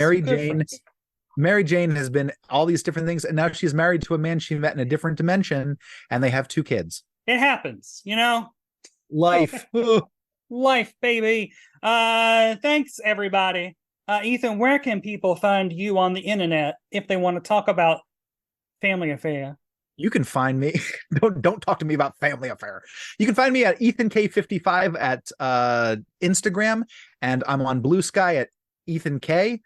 Mary Jane has been all these different things, and now she's married to a man she met in a different dimension, and they have 2 kids. It happens, Life. Life, baby. Thanks, everybody. Ethan, where can people find you on the internet if they want to talk about Family Affair? You can find me. Don't talk to me about Family Affair. You can find me at EthanK55 at Instagram, and I'm on Blue Sky at EthanK.BlueSky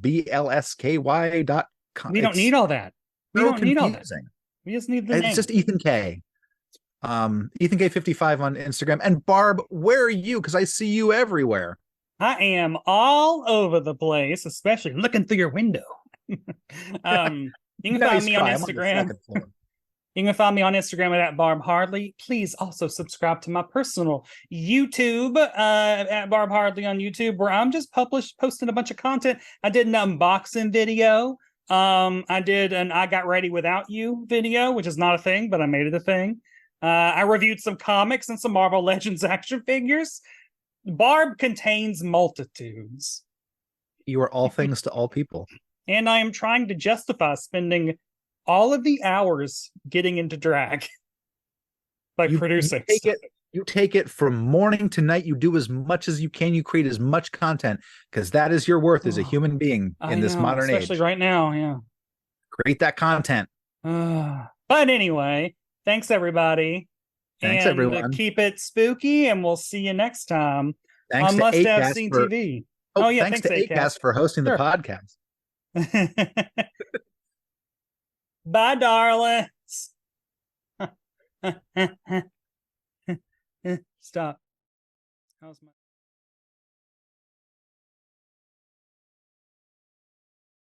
BLSKY.com. We don't need all that. We don't need all that. We just need the name. It's just Ethan K. EthanK55 on Instagram. And Barb, where are you? Because I see you everywhere. I am all over the place, especially looking through your window. You can find me on Instagram. You can find me on Instagram at Barb Hardley. Please also subscribe to my personal YouTube at Barb Hardley on YouTube, where I'm just posting a bunch of content. I did an unboxing video. I did an I Got Ready Without You video, which is not a thing, but I made it a thing. I reviewed some comics and some Marvel Legends action figures. Barb contains multitudes. You are all things to all people. And I am trying to justify spending all of the hours getting into drag by producing. You take it from morning to night. You do as much as you can. You create as much content because that is your worth as a human being in this modern age. Especially right now, yeah. Create that content. But anyway, thanks everybody. Thanks everyone. Keep it spooky, and we'll see you next time thanks on to Must Have Acast Seen for, TV. Thanks to Acast for hosting the podcast. Bye, darlings. Stop. How's my